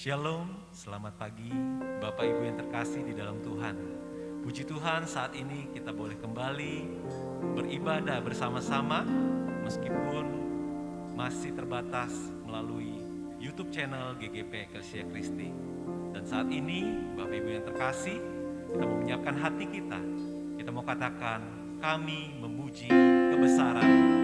Shalom, selamat pagi Bapak Ibu yang terkasih di dalam Tuhan. Puji Tuhan, saat ini kita boleh kembali beribadah bersama-sama meskipun masih terbatas melalui YouTube channel GGP Eklesia Kristi. Dan saat ini Bapak Ibu yang terkasih, kita mau menyiapkan hati kita. Kita mau katakan, kami memuji kebesaran.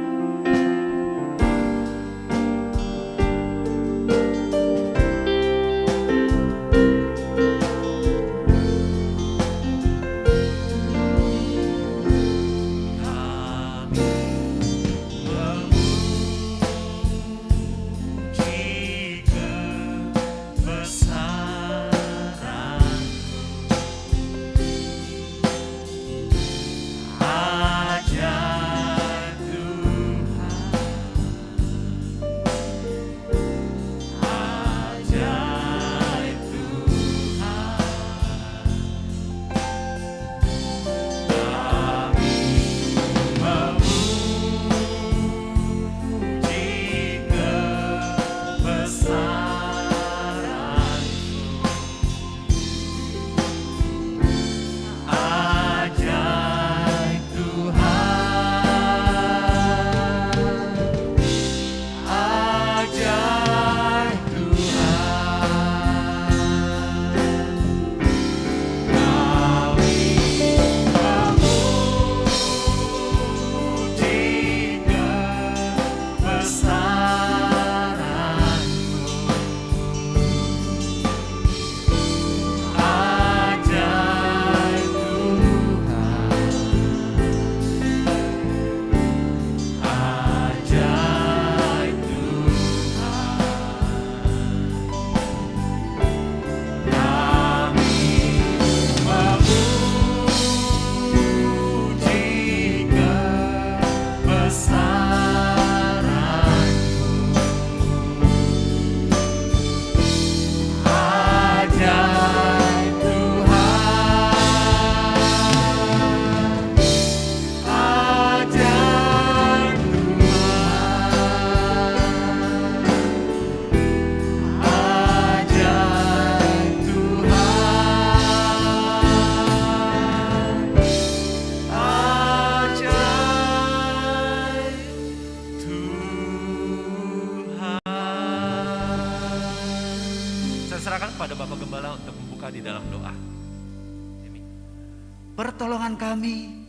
Pertolongan kami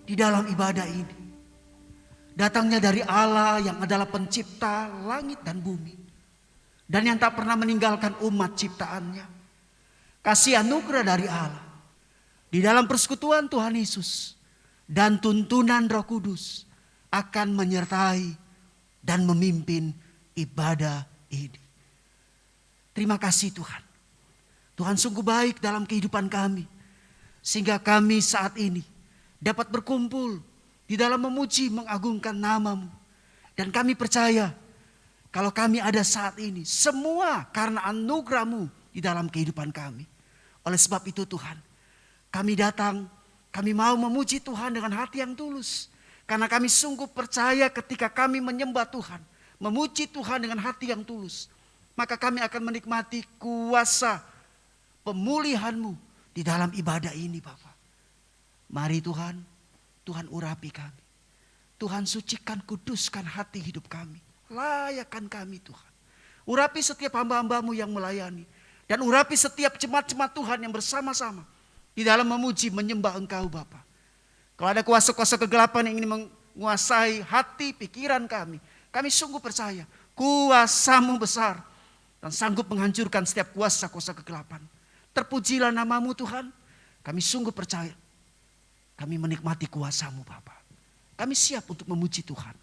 di dalam ibadah ini datangnya dari Allah yang adalah pencipta langit dan bumi dan yang tak pernah meninggalkan umat ciptaannya. Kasih anugerah dari Allah di dalam persekutuan Tuhan Yesus dan tuntunan Roh Kudus akan menyertai dan memimpin ibadah ini. Terima kasih Tuhan. Tuhan sungguh baik dalam kehidupan kami. Sehingga kami saat ini dapat berkumpul di dalam memuji mengagungkan nama-Mu. Dan kami percaya kalau kami ada saat ini semua karena anugerah-Mu di dalam kehidupan kami. Oleh sebab itu Tuhan, kami datang, kami mau memuji Tuhan dengan hati yang tulus. Karena kami sungguh percaya ketika kami menyembah Tuhan, memuji Tuhan dengan hati yang tulus, maka kami akan menikmati kuasa pemulihan-Mu di dalam ibadah ini Bapak. Mari Tuhan, Tuhan urapi kami. Tuhan sucikan, kuduskan hati hidup kami. Layakkan kami Tuhan. Urapi setiap hamba-hamba-Mu yang melayani. Dan urapi setiap jemaat-jemaat Tuhan yang bersama-sama di dalam memuji, menyembah Engkau Bapa. Kalau ada kuasa-kuasa kegelapan yang ingin menguasai hati, pikiran kami sungguh percaya kuasa-Mu besar dan sanggup menghancurkan setiap kuasa-kuasa kegelapan. Terpujilah nama-Mu Tuhan. Kami sungguh percaya. Kami menikmati kuasa-Mu Bapa. Kami siap untuk memuji Tuhan.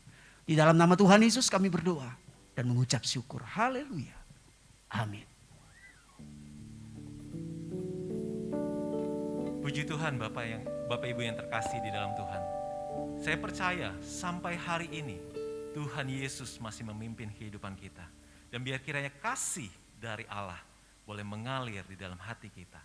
Di dalam nama Tuhan Yesus kami berdoa dan mengucap syukur. Haleluya. Amin. Puji Tuhan Bapak Ibu yang terkasih di dalam Tuhan. Saya percaya sampai hari ini Tuhan Yesus masih memimpin kehidupan kita. Dan biar kiranya kasih dari Allah boleh mengalir di dalam hati kita.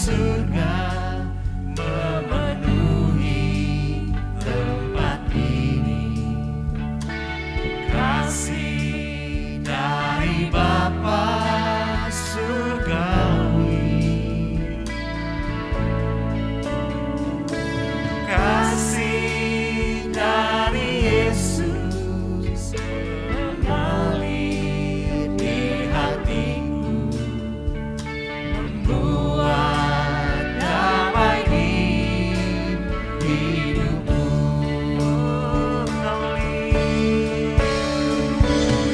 surga memenuhi tempat ini. Kasih dari Bapa surgawi, kasih dari Yesus mengalir di hatiku, membuat damai di hidupku.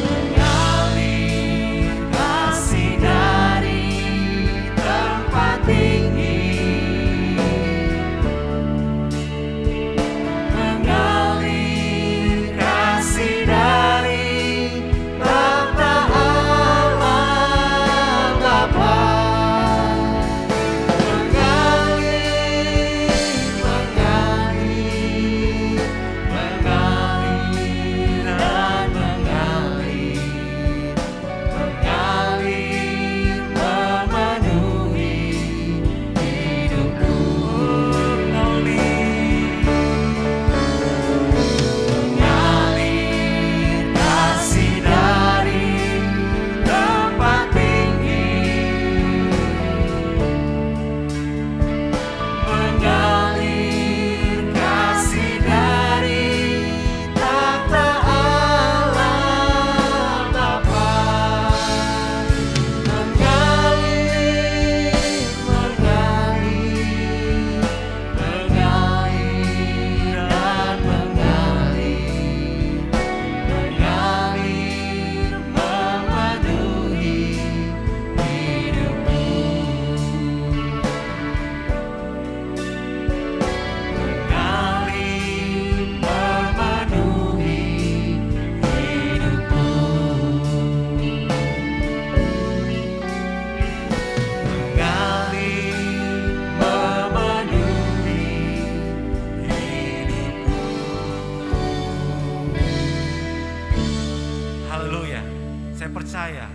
Mengalir kasih dari tempat tinggi, mengalir kasih dari tahta Allah Bapa. Mengalir, mengalir, mengalir dan mengalir, mengalir memenuhi hidupku. Mengalir kasih dari tempat tinggi, mengalir kasih dari tahta Allah Bapa. Mengalir, mengalir, mengalir dan mengalir, mengalir memenuhi hidupku. Mengalir memenuhi hidupku. Mengalir memenuhi hidupku. Haleluya. Saya percaya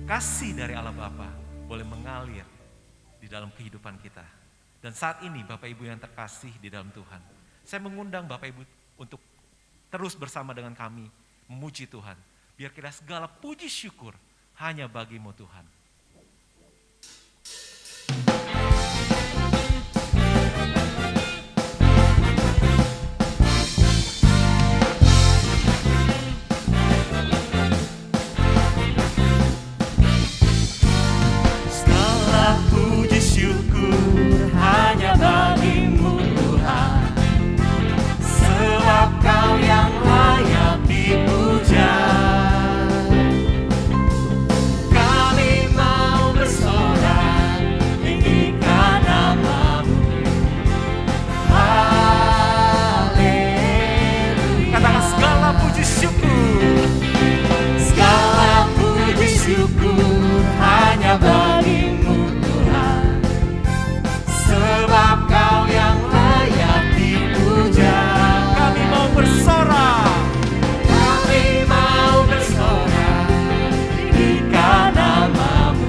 kasih dari Allah Bapa boleh mengalir di dalam kehidupan kita. Dan saat ini Bapak Ibu yang terkasih di dalam Tuhan, saya mengundang Bapak Ibu untuk terus bersama dengan kami memuji Tuhan. Biar kita segala puji syukur hanya bagi-Mu Tuhan. Segala puji syukur hanya bagi-Mu Tuhan, sebab Kau yang layak dipuja. Kami mau bersorak tinggikan nama-Mu. Haleluya. Katakan segala puji syukur, segala puji syukur hanya bagi-Mu Tuhan, sebab Kau yang layak dipuja. Kami mau bersorak, kami mau bersorak tinggikan nama-Mu.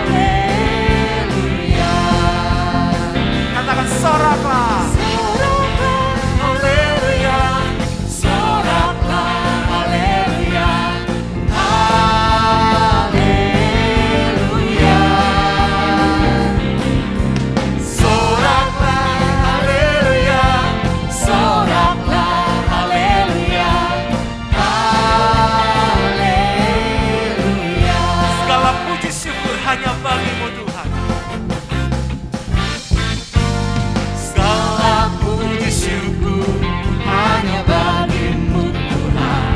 Haleluya. Katakan soraklah, soraklah, haleluya, soraklah, haleluya, haleluya. Soraklah, haleluya, soraklah, haleluya, haleluya. Segala puji syukur hanya bagi-Mu Tuhan. Segala puji syukur hanya bagi-Mu Tuhan,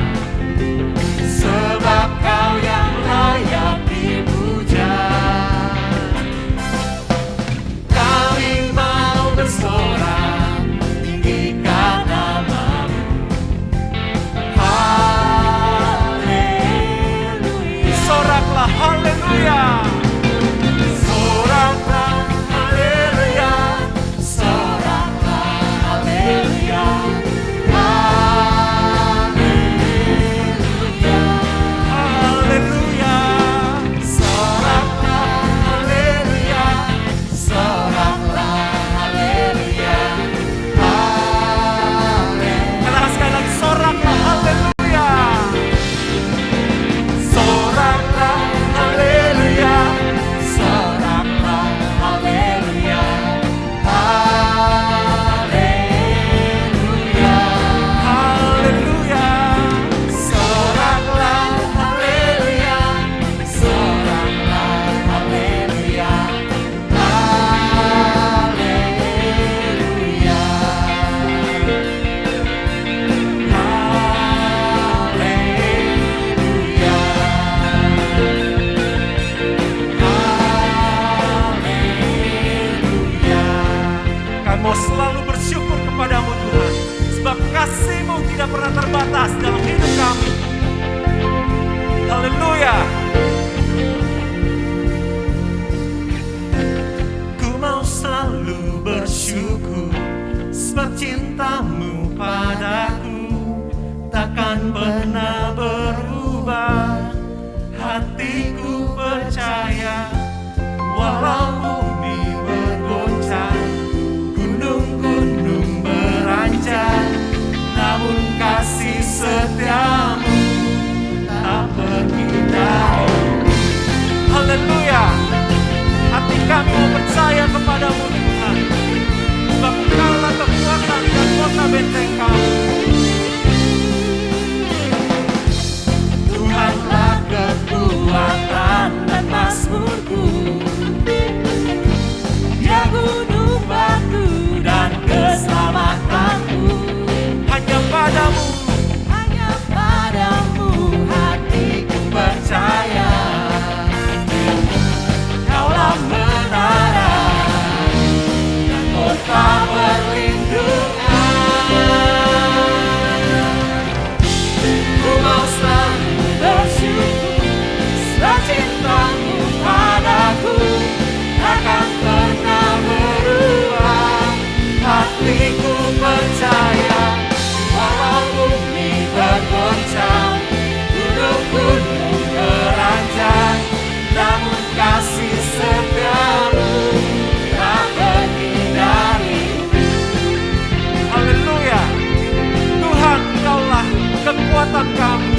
sebab Kau yang layak dipuja. Kami mau bersorak tinggikan nama-Mu. Haleluya. Soraklah, haleluya. Soraklah, haleluya, soraklah, haleluya, haleluya, haleluya. Soraklah, hatiku percaya, walau bumi bergoncang, gunung-gunung beranjak, namun kasih setiamu tak pergi dariku. Haleluya. Hati kami mau percaya kepadamu Tuhan, sebab Engkaulah kekuatan dan kota benteng kami. Tuhanlah kekuatan dan mazmurku, Dia gunung batu dan keselamatanku. Hanya padamu hatiku percaya, Kaulah menara dan kota perlindungan. Ku mau selalu bersyukur sebab cintamu padaku takkan pernah berubah. Hatiku percaya, walau bumi bergoncang, gunung-gunung beranjak, namun kasih setiamu tak pergi dariku. Haleluya. Tuhan, Engkaulah kekuatan kami.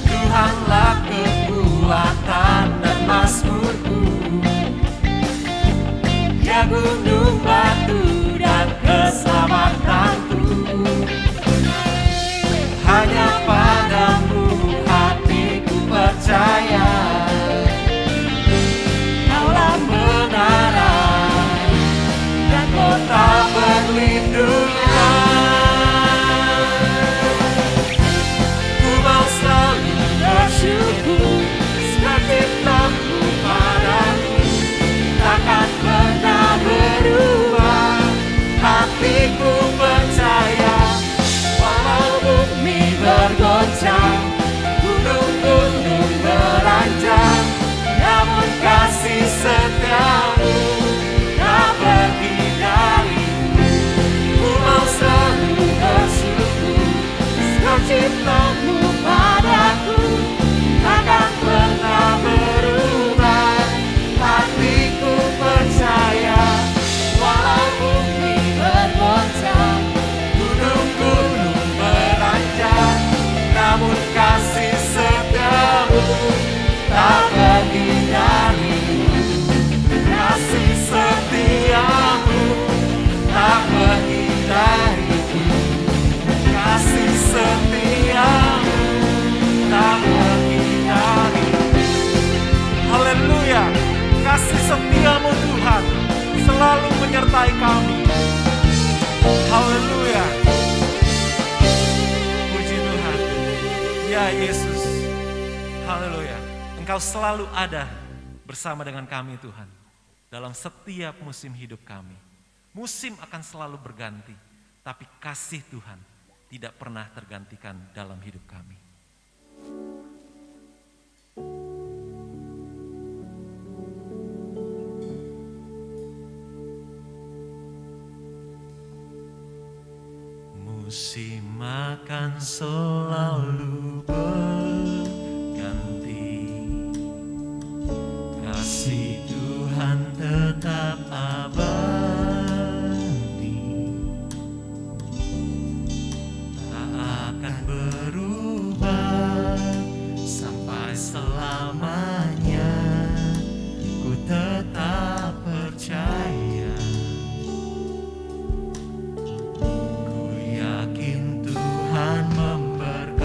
Tuhanlah kekuatan dan mazmurku, Dia gunung batu dan keselamatanku. Hanya padamu hatiku percaya, Kaulah menara dan kota perlindungan. Ku mau selalu bersyukur sebab cintamu padaku takkan pernah berubah. Hatiku percaya, walau bumi bergoncang, gunung-gunung beranjak, namun kasih setiamu tak pergi dariku. Ku mau selalu bersyukur sebab cintamu padaku takkan pernah berubah. Hatiku percaya, walau bumi bergoncang, gunung-gunung beranjak, namun kasih setiamu tak pergi dariku. Kasih setiamu tak pergi dariku. Kasih setiamu tak pergi dariku. Haleluya. Kasih setiamu Tuhan selalu menyertai kami. Haleluya. Puji Tuhan. Ya Yesus. Haleluya. Engkau selalu ada bersama dengan kami Tuhan. Dalam setiap musim hidup kami. Musim akan selalu berganti. Tapi kasih Tuhan tidak pernah tergantikan dalam hidup kami. Musim akan selalu berganti, kasih Tuhan tetap abadi, tak akan berubah sampai selamanya. Ku tetap percaya. Yakin Tuhan memberkati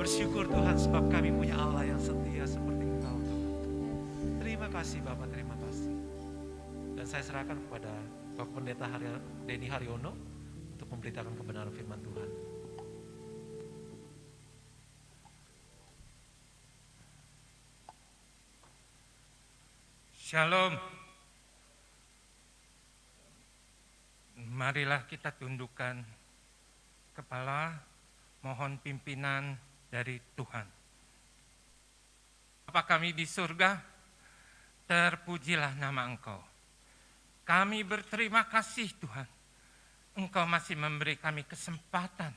bersyukur Tuhan sebab kami punya Allah yang setia seperti Engkau Tuhan. Terima kasih Bapak, terima kasih. Dan saya serahkan kepada Bapak Pendeta Denny Haryono untuk memberitakan kebenaran firman Tuhan. Shalom. Marilah kita tundukkan kepala, mohon pimpinan dari Tuhan. Bapa kami di surga, terpujilah nama Engkau. Kami berterima kasih Tuhan, Engkau masih memberi kami kesempatan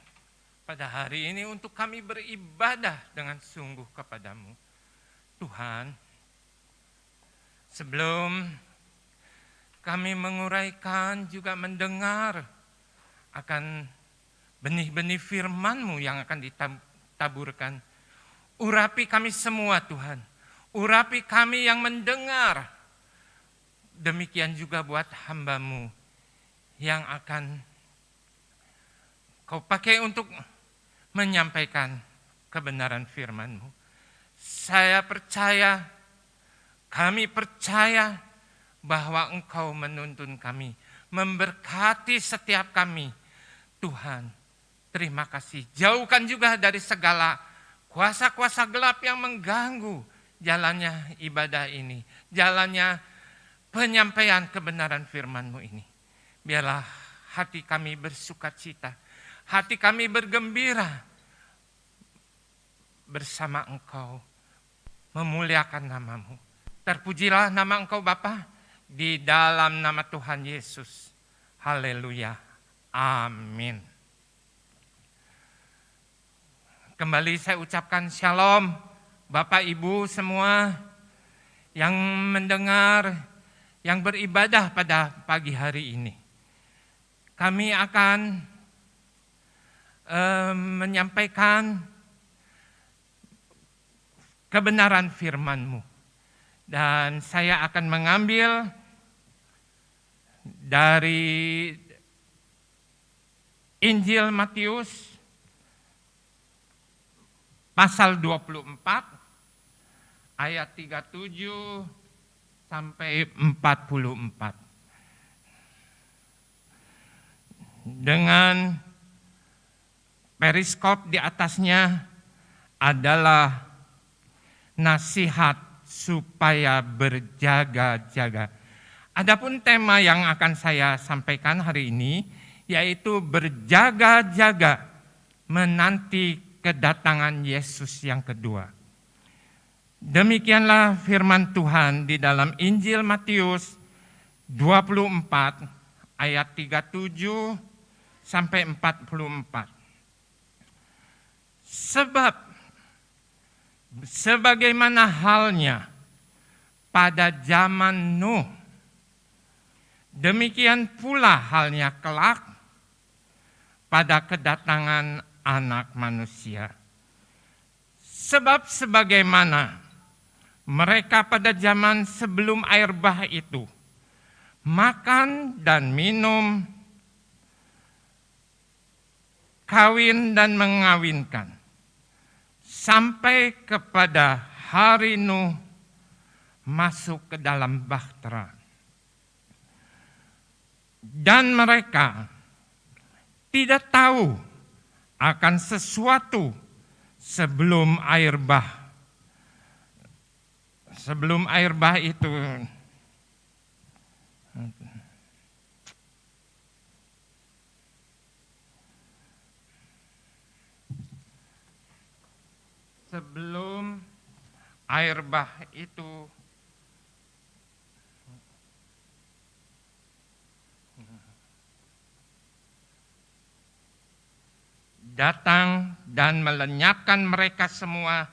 pada hari ini untuk kami beribadah dengan sungguh kepadamu. Tuhan, sebelum kami menguraikan juga mendengar akan benih-benih firman-Mu yang akan ditaburkan, urapi kami semua Tuhan, urapi kami yang mendengar, demikian juga buat hamba-Mu yang akan Kau pakai untuk menyampaikan kebenaran firman-Mu. Saya percaya, kami percaya bahwa Engkau menuntun kami, memberkati setiap kami. Tuhan, terima kasih. Jauhkan juga dari segala kuasa-kuasa gelap yang mengganggu jalannya ibadah ini, jalannya penyampaian kebenaran firman-Mu ini. Biarlah hati kami bersukacita, hati kami bergembira bersama Engkau, memuliakan nama-Mu. Terpujilah nama Engkau Bapa, di dalam nama Tuhan Yesus. Haleluya. Amin. Kembali saya ucapkan shalom Bapak Ibu semua yang mendengar, yang beribadah pada pagi hari ini. Kami akan menyampaikan kebenaran firman-Mu. Dan saya akan mengambil dari Injil Matius pasal 24 ayat 37 sampai 44. Dengan periskop di atasnya adalah nasihat supaya berjaga-jaga. Adapun tema yang akan saya sampaikan hari ini yaitu berjaga-jaga menanti kedatangan Yesus yang kedua. Demikianlah firman Tuhan di dalam Injil Matius 24 ayat 37 sampai 44. Sebab sebagaimana halnya pada zaman Nuh, demikian pula halnya kelak pada kedatangan Anak Manusia. Sebab sebagaimana mereka pada zaman sebelum air bah itu makan dan minum, kawin dan mengawinkan, sampai kepada hari Nuh masuk ke dalam bahtera. Dan mereka tidak tahu akan sesuatu sebelum air bah. Sebelum air bah itu sebelum air bah itu datang dan melenyapkan mereka semua,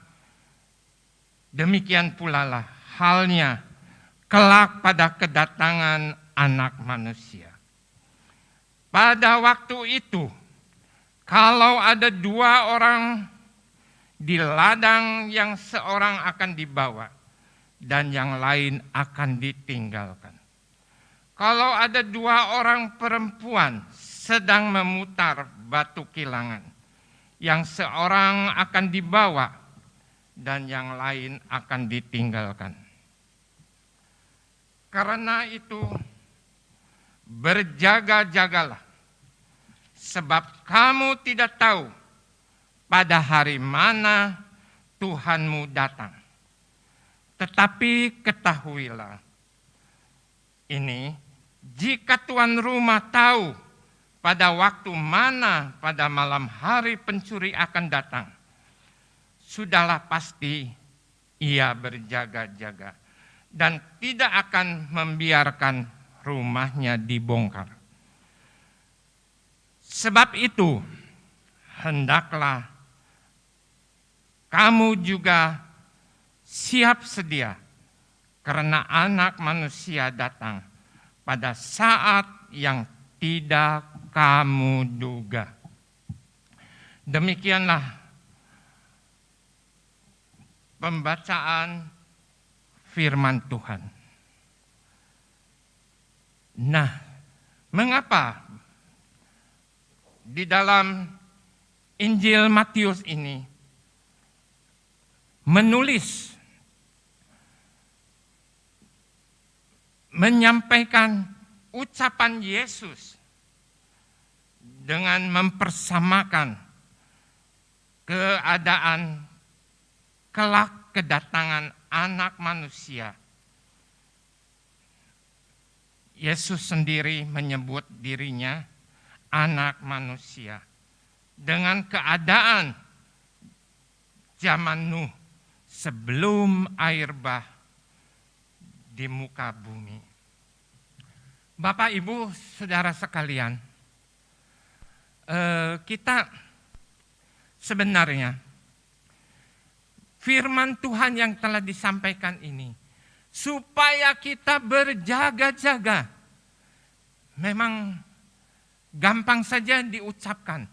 demikian pula lah halnya kelak pada kedatangan Anak Manusia. Pada waktu itu, kalau ada dua orang di ladang, yang seorang akan dibawa dan yang lain akan ditinggalkan. Kalau ada dua orang perempuan sedang memutar batu kilangan, yang seorang akan dibawa dan yang lain akan ditinggalkan. Karena itu, berjaga-jagalah, sebab kamu tidak tahu pada hari mana Tuhanmu datang. Tetapi ketahuilah ini, jika tuan rumah tahu pada waktu mana pada malam hari pencuri akan datang, sudahlah pasti ia berjaga-jaga dan tidak akan membiarkan rumahnya dibongkar. Sebab itu, hendaklah kamu juga siap sedia, karena Anak Manusia datang pada saat yang tidak kamu duga. Demikianlah pembacaan firman Tuhan. Nah, mengapa di dalam Injil Matius ini menyampaikan ucapan Yesus dengan mempersamakan keadaan kelak kedatangan Anak Manusia. Yesus sendiri menyebut dirinya Anak Manusia dengan keadaan zaman Nuh sebelum air bah di muka bumi. Bapak, Ibu, saudara sekalian, kita sebenarnya firman Tuhan yang telah disampaikan ini supaya kita berjaga-jaga. Memang gampang saja diucapkan,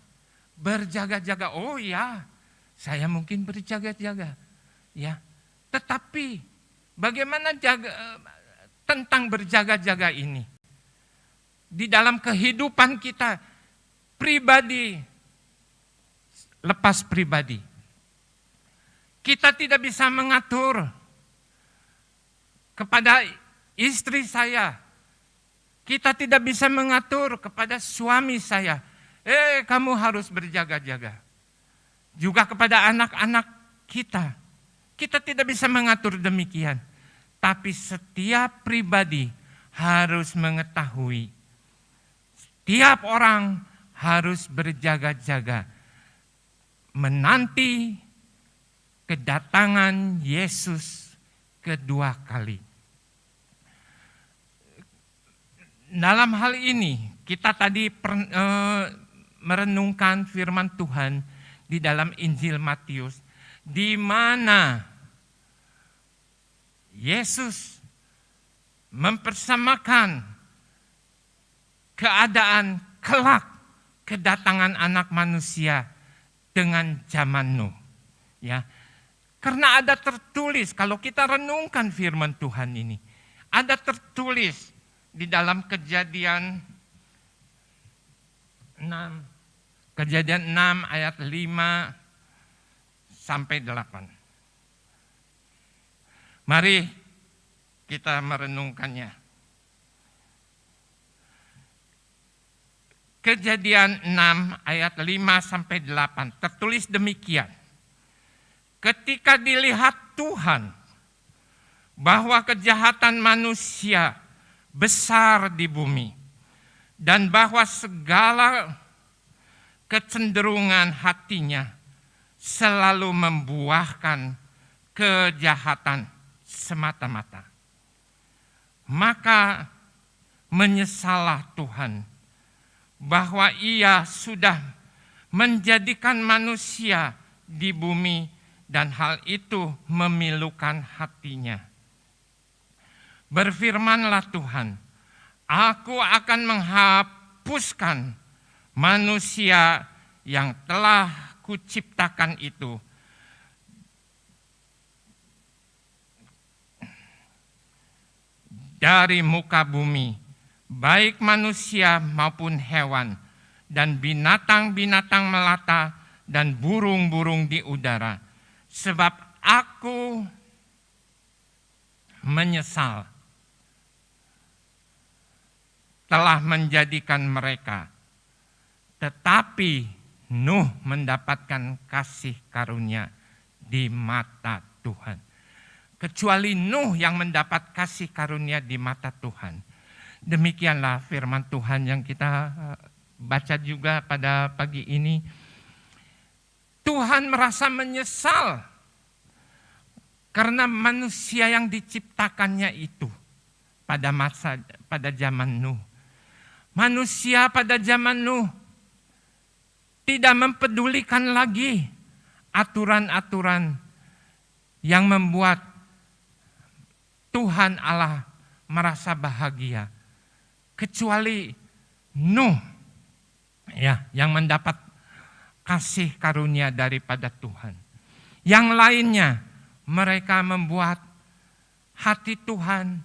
berjaga-jaga. Oh ya, saya mungkin berjaga-jaga, ya. Tetapi bagaimana tentang berjaga-jaga ini di dalam kehidupan kita pribadi, lepas pribadi? Kita tidak bisa mengatur kepada istri saya. Kita tidak bisa mengatur kepada suami saya. Kamu harus berjaga-jaga. Juga kepada anak-anak kita. Kita tidak bisa mengatur demikian. Tapi setiap pribadi harus mengetahui. Setiap orang harus berjaga-jaga. Menanti kedatangan Yesus kedua kali. Dalam hal ini kita tadi merenungkan firman Tuhan di dalam Injil Matius, di mana Yesus mempersamakan keadaan kelak kedatangan Anak Manusia dengan zaman Nuh. Ya, karena ada tertulis, kalau kita renungkan firman Tuhan ini, ada tertulis di dalam Kejadian 6 ayat 5 sampai 8. Mari kita merenungkannya. Kejadian 6 ayat 5 sampai 8 tertulis demikian. Ketika dilihat Tuhan bahwa kejahatan manusia besar di bumi dan bahwa segala kecenderungan hatinya selalu membuahkan kejahatan semata-mata, maka menyesallah Tuhan bahwa Ia sudah menjadikan manusia di bumi dan hal itu memilukan hatinya. Berfirmanlah Tuhan, Aku akan menghapuskan manusia yang telah Kuciptakan itu dari muka bumi, baik manusia maupun hewan, dan binatang-binatang melata, dan burung-burung di udara. Sebab aku menyesal telah menjadikan mereka. Tetapi Nuh mendapatkan kasih karunia di mata Tuhan. Kecuali Nuh yang mendapat kasih karunia di mata Tuhan. Demikianlah firman Tuhan yang kita baca juga pada pagi ini. Tuhan merasa menyesal karena manusia yang diciptakannya itu pada zaman Nuh. Manusia pada zaman Nuh tidak mempedulikan lagi aturan-aturan yang membuat Tuhan Allah merasa bahagia. Kecuali Nuh yang mendapat kasih karunia daripada Tuhan. Yang lainnya mereka membuat hati Tuhan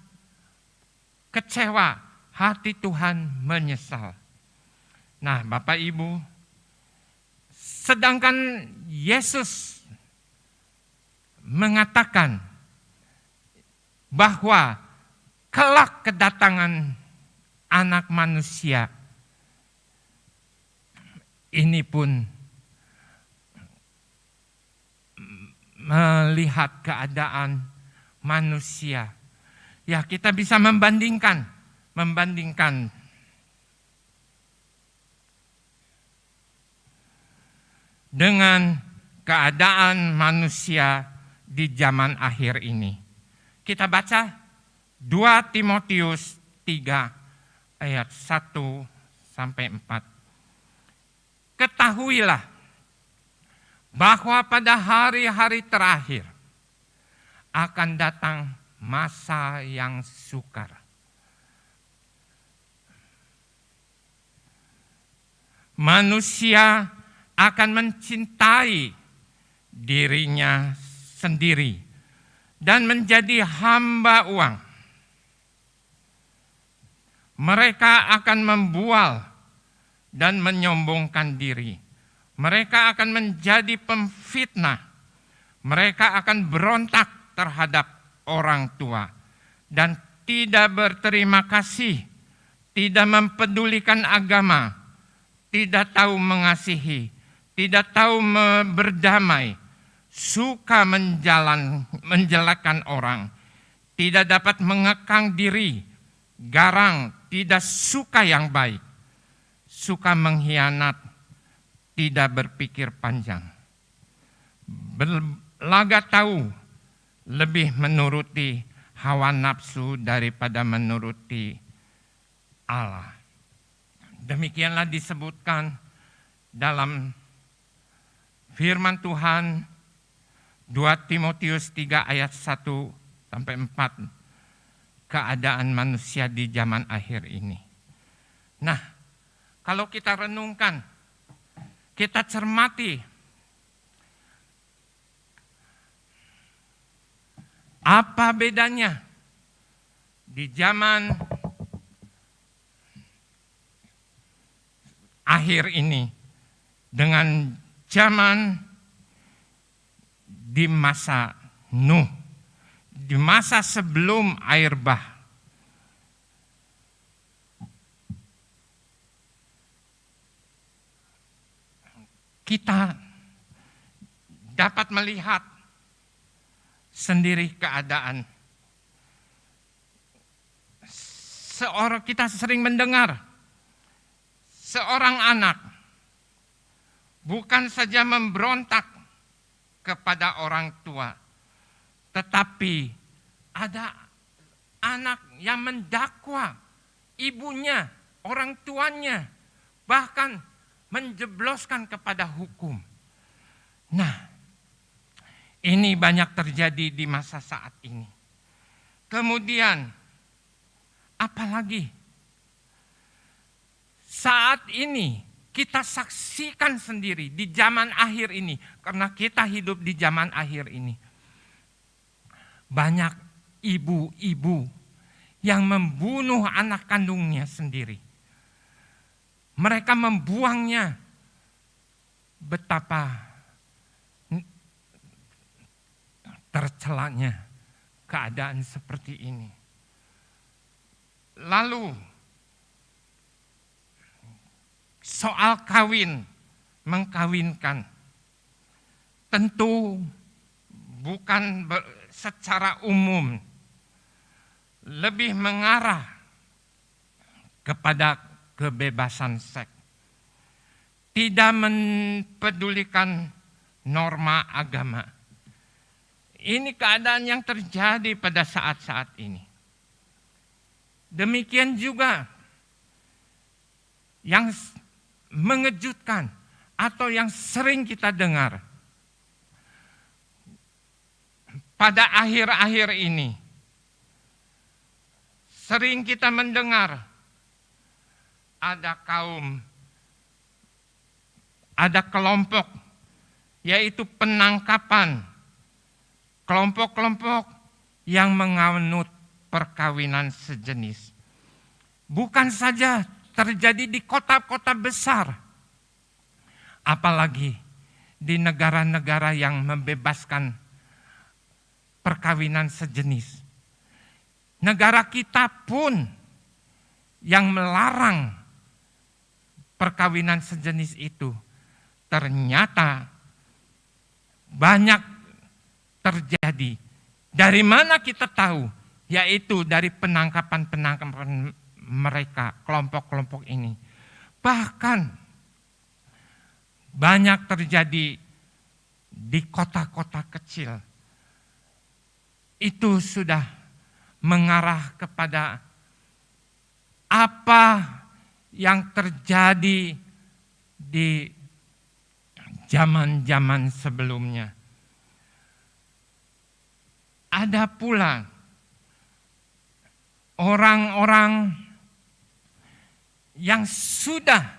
kecewa, hati Tuhan menyesal. Nah, Bapak Ibu, sedangkan Yesus mengatakan bahwa kelak kedatangan Anak Manusia ini pun melihat keadaan manusia. Ya, kita bisa membandingkan dengan keadaan manusia di zaman akhir ini. Kita baca 2 Timotius 3 ayat 1 sampai 4. Ketahuilah bahwa pada hari-hari terakhir akan datang masa yang sukar. Manusia akan mencintai dirinya sendiri dan menjadi hamba uang. Mereka akan membual dan menyombongkan diri. Mereka akan menjadi pemfitnah. Mereka akan berontak terhadap orang tua dan tidak berterima kasih, tidak mempedulikan agama, tidak tahu mengasihi, tidak tahu berdamai, suka menjelekkan orang, tidak dapat mengekang diri, garang, tidak suka yang baik, suka mengkhianat, tidak berpikir panjang, berlaga tahu, lebih menuruti hawa nafsu daripada menuruti Allah. Demikianlah disebutkan dalam firman Tuhan 2 Timotius 3 ayat 1 sampai 4, keadaan manusia di zaman akhir ini. Nah, kalau kita renungkan, kita cermati, apa bedanya di zaman akhir ini dengan zaman di masa Nuh, di masa sebelum air bah. Kita dapat melihat sendiri keadaan. Kita sering mendengar seorang anak bukan saja memberontak kepada orang tua, tetapi ada anak yang mendakwa ibunya, orang tuanya, bahkan menjebloskan kepada hukum. Nah, ini banyak terjadi di masa saat ini. Kemudian, apalagi saat ini kita saksikan sendiri di zaman akhir ini, karena kita hidup di zaman akhir ini. Banyak ibu-ibu yang membunuh anak kandungnya sendiri. Mereka membuangnya betapa tercelanya keadaan seperti ini. Lalu soal mengkawinkan, tentu bukan secara umum, lebih mengarah kepada kebebasan seks. Tidak mempedulikan norma agama. Ini keadaan yang terjadi pada saat-saat ini. Demikian juga yang mengejutkan atau yang sering kita dengar pada akhir-akhir ini. Sering kita mendengar ada kelompok, yaitu penangkapan kelompok-kelompok yang menganut perkawinan sejenis. Bukan saja terjadi di kota-kota besar, apalagi di negara-negara yang membebaskan perkawinan sejenis. Negara kita pun yang melarang perkawinan sejenis itu ternyata banyak terjadi. Dari mana kita tahu? Yaitu dari penangkapan mereka, kelompok-kelompok ini. Bahkan banyak terjadi di kota-kota kecil. Itu sudah mengarah kepada apa yang terjadi di zaman-zaman sebelumnya. Ada pula orang-orang yang sudah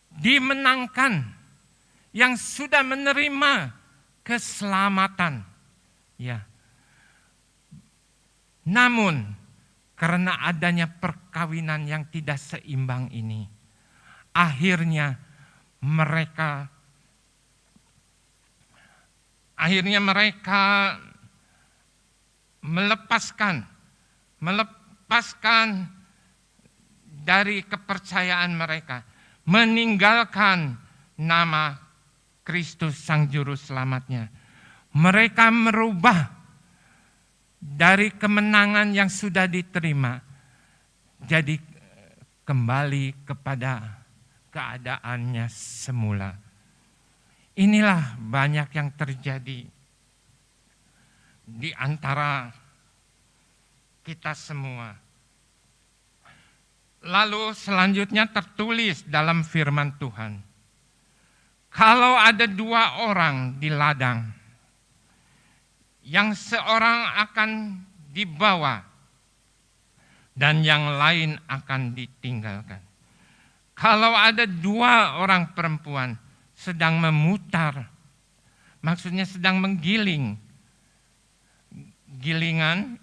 dimenangkan, yang sudah menerima keselamatan. Ya. Namun karena adanya perkawinan yang tidak seimbang ini, akhirnya mereka melepaskan dari kepercayaan mereka, meninggalkan nama Kristus Sang Juru Selamatnya. Mereka merubah dari kemenangan yang sudah diterima, jadi kembali kepada keadaannya semula. Inilah banyak yang terjadi di antara kita semua. Lalu selanjutnya tertulis dalam firman Tuhan, kalau ada 2 orang di ladang, yang seorang akan dibawa dan yang lain akan ditinggalkan. Kalau ada 2 orang perempuan sedang memutar, maksudnya sedang menggiling, gilingan,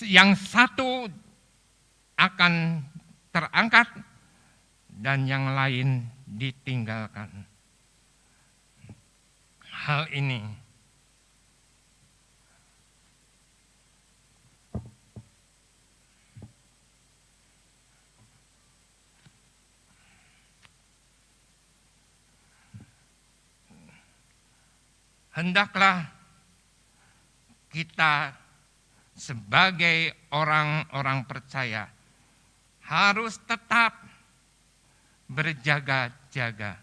yang satu akan terangkat dan yang lain ditinggalkan. Hal ini hendaklah kita sebagai orang-orang percaya harus tetap berjaga-jaga.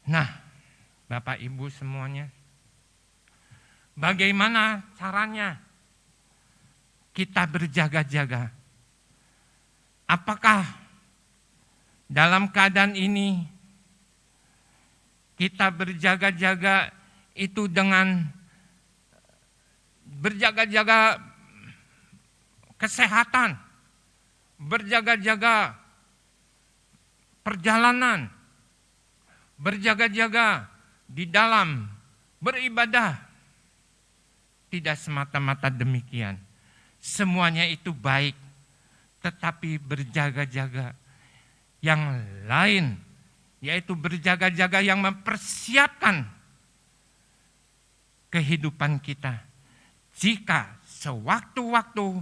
Nah, Bapak Ibu semuanya, bagaimana caranya kita berjaga-jaga? Apakah dalam keadaan ini kita berjaga-jaga itu dengan berjaga-jaga kesehatan, berjaga-jaga perjalanan, berjaga-jaga di dalam beribadah? Tidak semata-mata demikian. Semuanya itu baik, tetapi berjaga-jaga yang lain yaitu berjaga-jaga yang mempersiapkan kehidupan kita. Jika sewaktu-waktu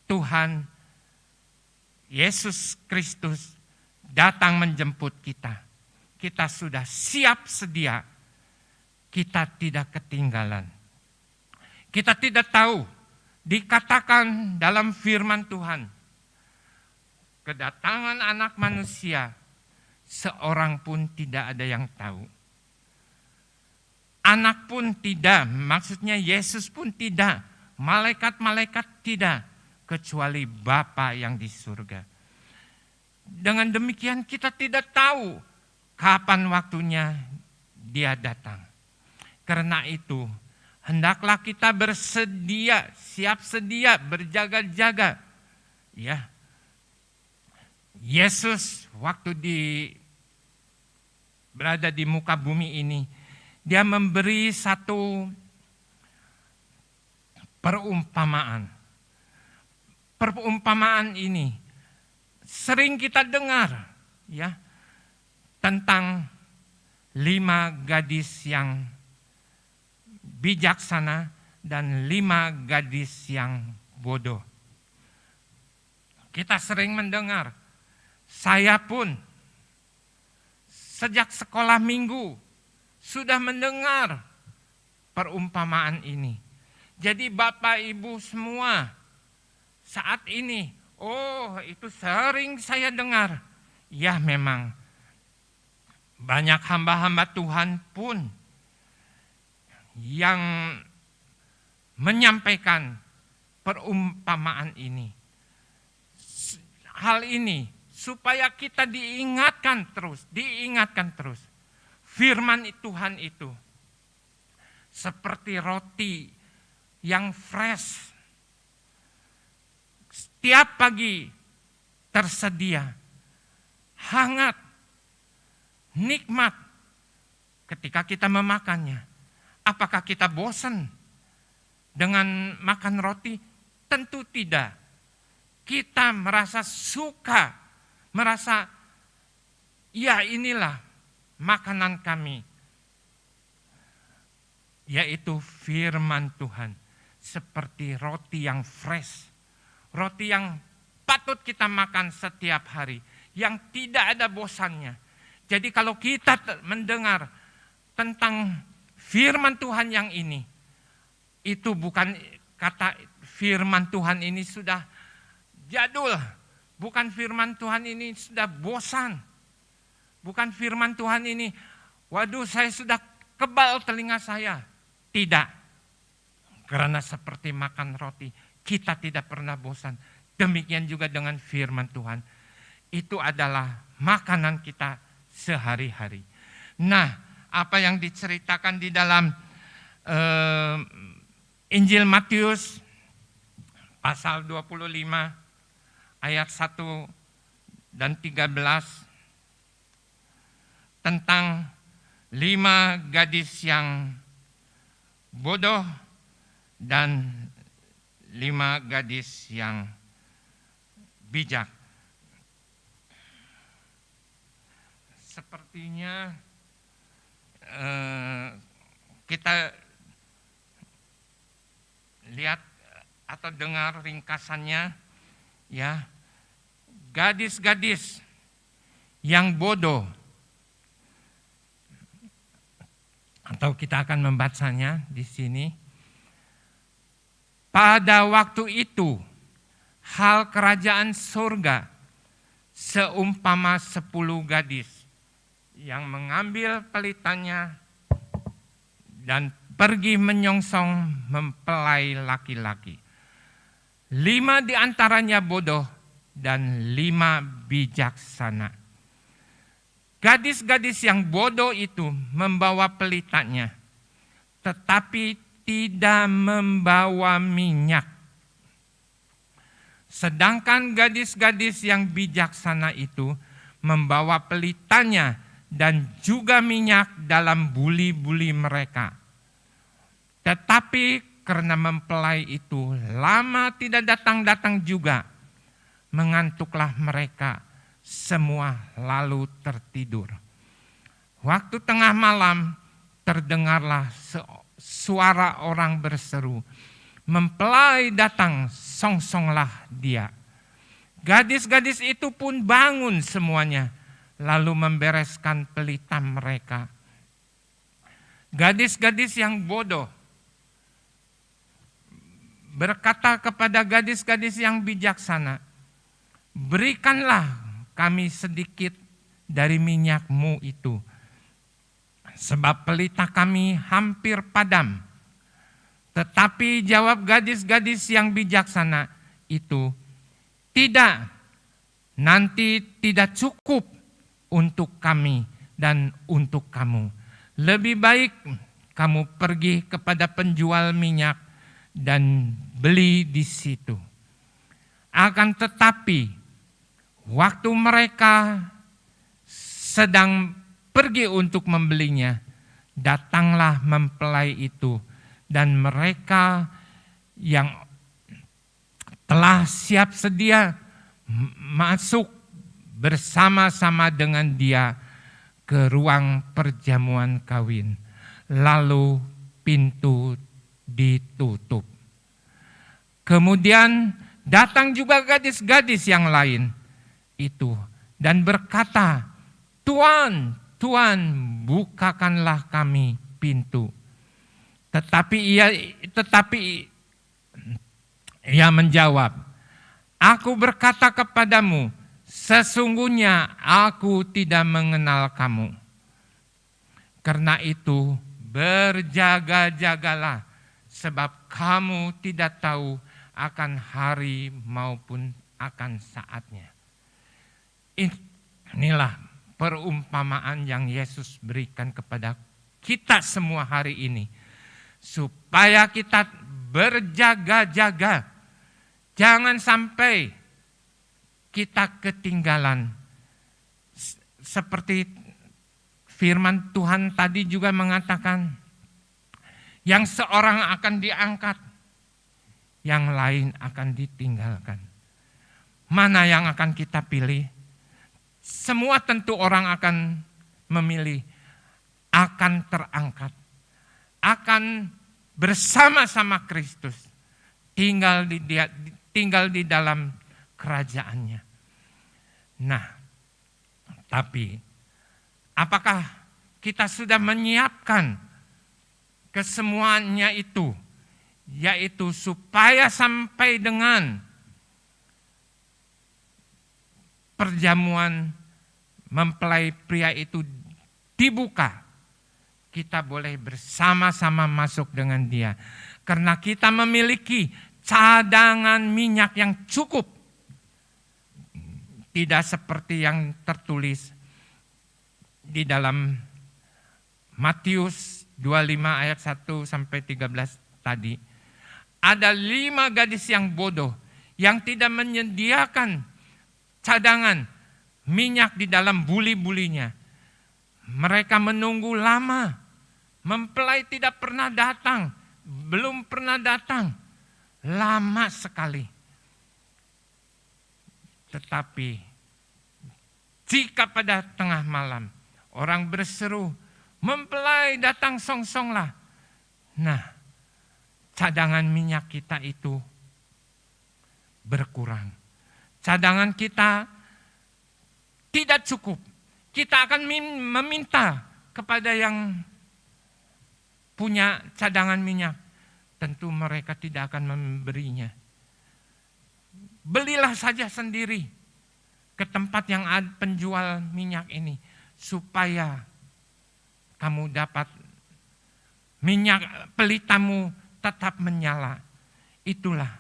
Tuhan Yesus Kristus datang menjemput kita, kita sudah siap sedia, kita tidak ketinggalan. Kita tidak tahu, dikatakan dalam firman Tuhan, kedatangan anak manusia, seorang pun tidak ada yang tahu. Anak pun tidak, maksudnya Yesus pun tidak, malaikat-malaikat tidak, kecuali Bapa yang di surga. Dengan demikian kita tidak tahu kapan waktunya Dia datang. Karena itu, hendaklah kita bersedia, siap sedia, berjaga-jaga. Ya. Yesus waktu berada di muka bumi ini, Dia memberi satu perumpamaan. Perumpamaan ini sering kita dengar, ya, tentang 5 gadis yang bijaksana dan 5 gadis yang bodoh. Kita sering mendengar, saya pun sejak sekolah minggu sudah mendengar perumpamaan ini. Jadi Bapak Ibu semua saat ini, oh itu sering saya dengar. Ya memang banyak hamba-hamba Tuhan pun yang menyampaikan perumpamaan ini. Hal ini supaya kita diingatkan terus. Firman Tuhan itu seperti roti yang fresh. Setiap pagi tersedia, hangat, nikmat ketika kita memakannya. Apakah kita bosan dengan makan roti? Tentu tidak. Kita merasa suka, merasa ya inilah makanan kami, yaitu firman Tuhan, seperti roti yang fresh, roti yang patut kita makan setiap hari, yang tidak ada bosannya. Jadi kalau kita mendengar tentang firman Tuhan yang ini, itu bukan kata firman Tuhan ini sudah jadul, bukan firman Tuhan ini sudah bosan. Bukan firman Tuhan ini, waduh saya sudah kebal telinga saya. Tidak. Karena seperti makan roti, kita tidak pernah bosan. Demikian juga dengan firman Tuhan. Itu adalah makanan kita sehari-hari. Nah, apa yang diceritakan di dalam Injil Matius pasal 25 ayat 1 dan 13 tentang 5 gadis yang bodoh dan 5 gadis yang bijak. Sepertinya kita lihat atau dengar ringkasannya, ya, gadis-gadis yang bodoh. Atau kita akan membacanya di sini. Pada waktu itu, hal kerajaan surga seumpama 10 gadis yang mengambil pelitannya dan pergi menyongsong mempelai laki-laki. 5 di antaranya bodoh dan 5 bijaksana. Gadis-gadis yang bodoh itu membawa pelitanya, tetapi tidak membawa minyak. Sedangkan gadis-gadis yang bijaksana itu membawa pelitanya dan juga minyak dalam buli-buli mereka. Tetapi karena mempelai itu lama tidak datang-datang juga, mengantuklah mereka semua lalu tertidur. Waktu tengah malam terdengarlah suara orang berseru, "Mempelai datang, songsonglah dia." Gadis-gadis itu pun bangun semuanya, lalu membereskan pelita mereka. Gadis-gadis yang bodoh berkata kepada gadis-gadis yang bijaksana, "Berikanlah kami sedikit dari minyakmu itu, sebab pelita kami hampir padam." Tetapi jawab gadis-gadis yang bijaksana itu, "Tidak, nanti tidak cukup untuk kami dan untuk kamu. Lebih baik kamu pergi kepada penjual minyak dan beli di situ." Akan tetapi, waktu mereka sedang pergi untuk membelinya, datanglah mempelai itu, dan mereka yang telah siap sedia masuk bersama-sama dengan dia ke ruang perjamuan kawin. Lalu pintu ditutup. Kemudian datang juga gadis-gadis yang lain itu dan berkata, "Tuan, Tuan, bukakanlah kami pintu." Tetapi ia menjawab, "Aku berkata kepadamu, sesungguhnya aku tidak mengenal kamu. Karena itu berjaga-jagalah, sebab kamu tidak tahu akan hari maupun akan saatnya." Inilah perumpamaan yang Yesus berikan kepada kita semua hari ini, supaya kita berjaga-jaga. Jangan sampai kita ketinggalan. Seperti firman Tuhan tadi juga mengatakan, yang seorang akan diangkat, yang lain akan ditinggalkan. Mana yang akan kita pilih? Semua tentu orang akan memilih, akan terangkat, akan bersama-sama Kristus, tinggal di dalam kerajaannya. Nah, tapi apakah kita sudah menyiapkan kesemuanya itu, yaitu supaya sampai dengan perjamuan mempelai pria itu dibuka, kita boleh bersama-sama masuk dengan dia. Karena kita memiliki cadangan minyak yang cukup. Tidak seperti yang tertulis di dalam Matius 25 ayat 1 sampai 13 tadi. Ada 5 gadis yang bodoh yang tidak menyediakan cadangan minyak di dalam buli-bulinya. Mereka menunggu lama. Mempelai tidak pernah datang. Belum pernah datang. Lama sekali. Tetapi jika pada tengah malam orang berseru, "Mempelai datang, songsonglah." Nah, cadangan minyak kita itu berkurang. Cadangan kita tidak cukup. Kita akan meminta kepada yang punya cadangan minyak. Tentu mereka tidak akan memberinya. Belilah saja sendiri ke tempat yang ada penjual minyak ini, supaya kamu dapat minyak, pelitamu tetap menyala. Itulah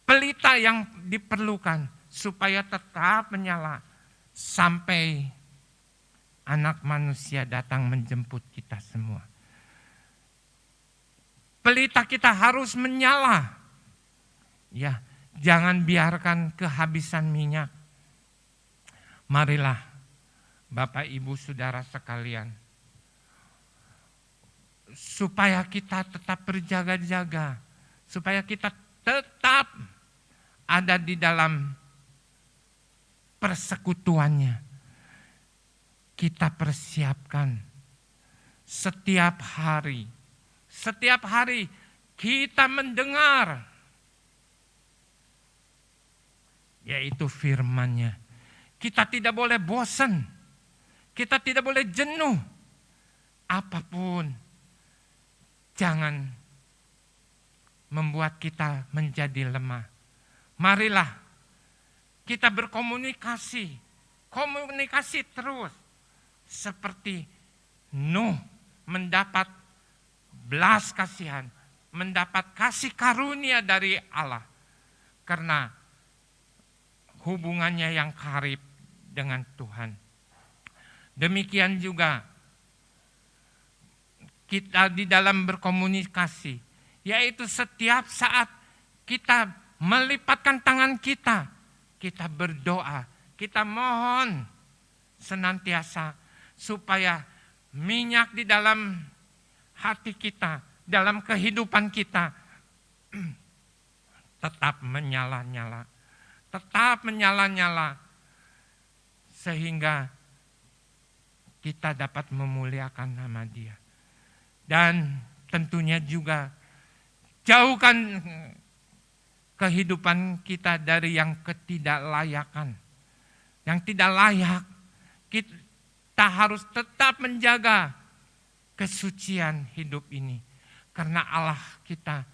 pelita yang diperlukan supaya tetap menyala sampai Anak Manusia datang menjemput kita semua. Pelita kita harus menyala. Ya, jangan biarkan kehabisan minyak. Marilah Bapak Ibu Saudara sekalian, supaya kita tetap berjaga-jaga, supaya kita tetap ada di dalam persekutuannya. kita persiapkan setiap hari. Setiap hari kita mendengar, yaitu firman-Nya. Kita tidak boleh bosan, kita tidak boleh jenuh. Apapun, jangan membuat kita menjadi lemah. Marilah kita berkomunikasi, komunikasi terus. Seperti Nuh mendapat belas kasihan, mendapat kasih karunia dari Allah. Karena hubungannya yang karib dengan Tuhan. Demikian juga kita di dalam berkomunikasi, yaitu setiap saat kita melipatkan tangan kita, kita berdoa, kita mohon senantiasa supaya minyak di dalam hati kita, dalam kehidupan kita tetap menyala-nyala, sehingga kita dapat memuliakan nama Dia. Dan tentunya juga jauhkan kehidupan kita dari yang ketidaklayakan. Yang tidak layak, kita harus tetap menjaga kesucian hidup ini. Karena Allah kita,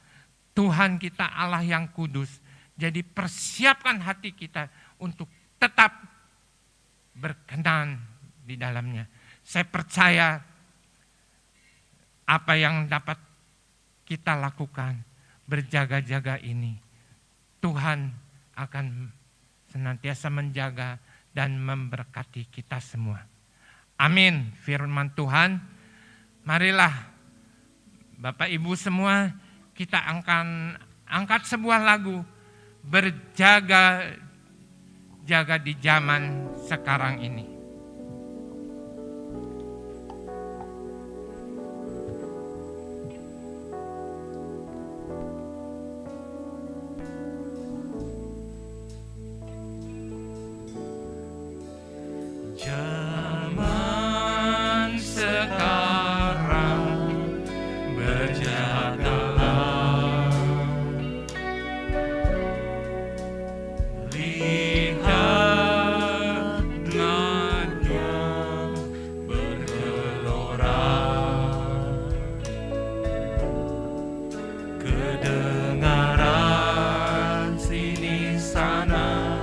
Tuhan kita Allah yang kudus. Jadi persiapkan hati kita untuk tetap berkenan di dalamnya. Saya percaya apa yang dapat kita lakukan, berjaga-jaga ini, Tuhan akan senantiasa menjaga dan memberkati kita semua. Amin. Firman Tuhan, marilah Bapak Ibu semua, kita akan angkat sebuah lagu, berjaga-jaga di zaman sekarang ini. Zaman sekarang berjagalah, lihat nadia bergelora, kedengaran sini sana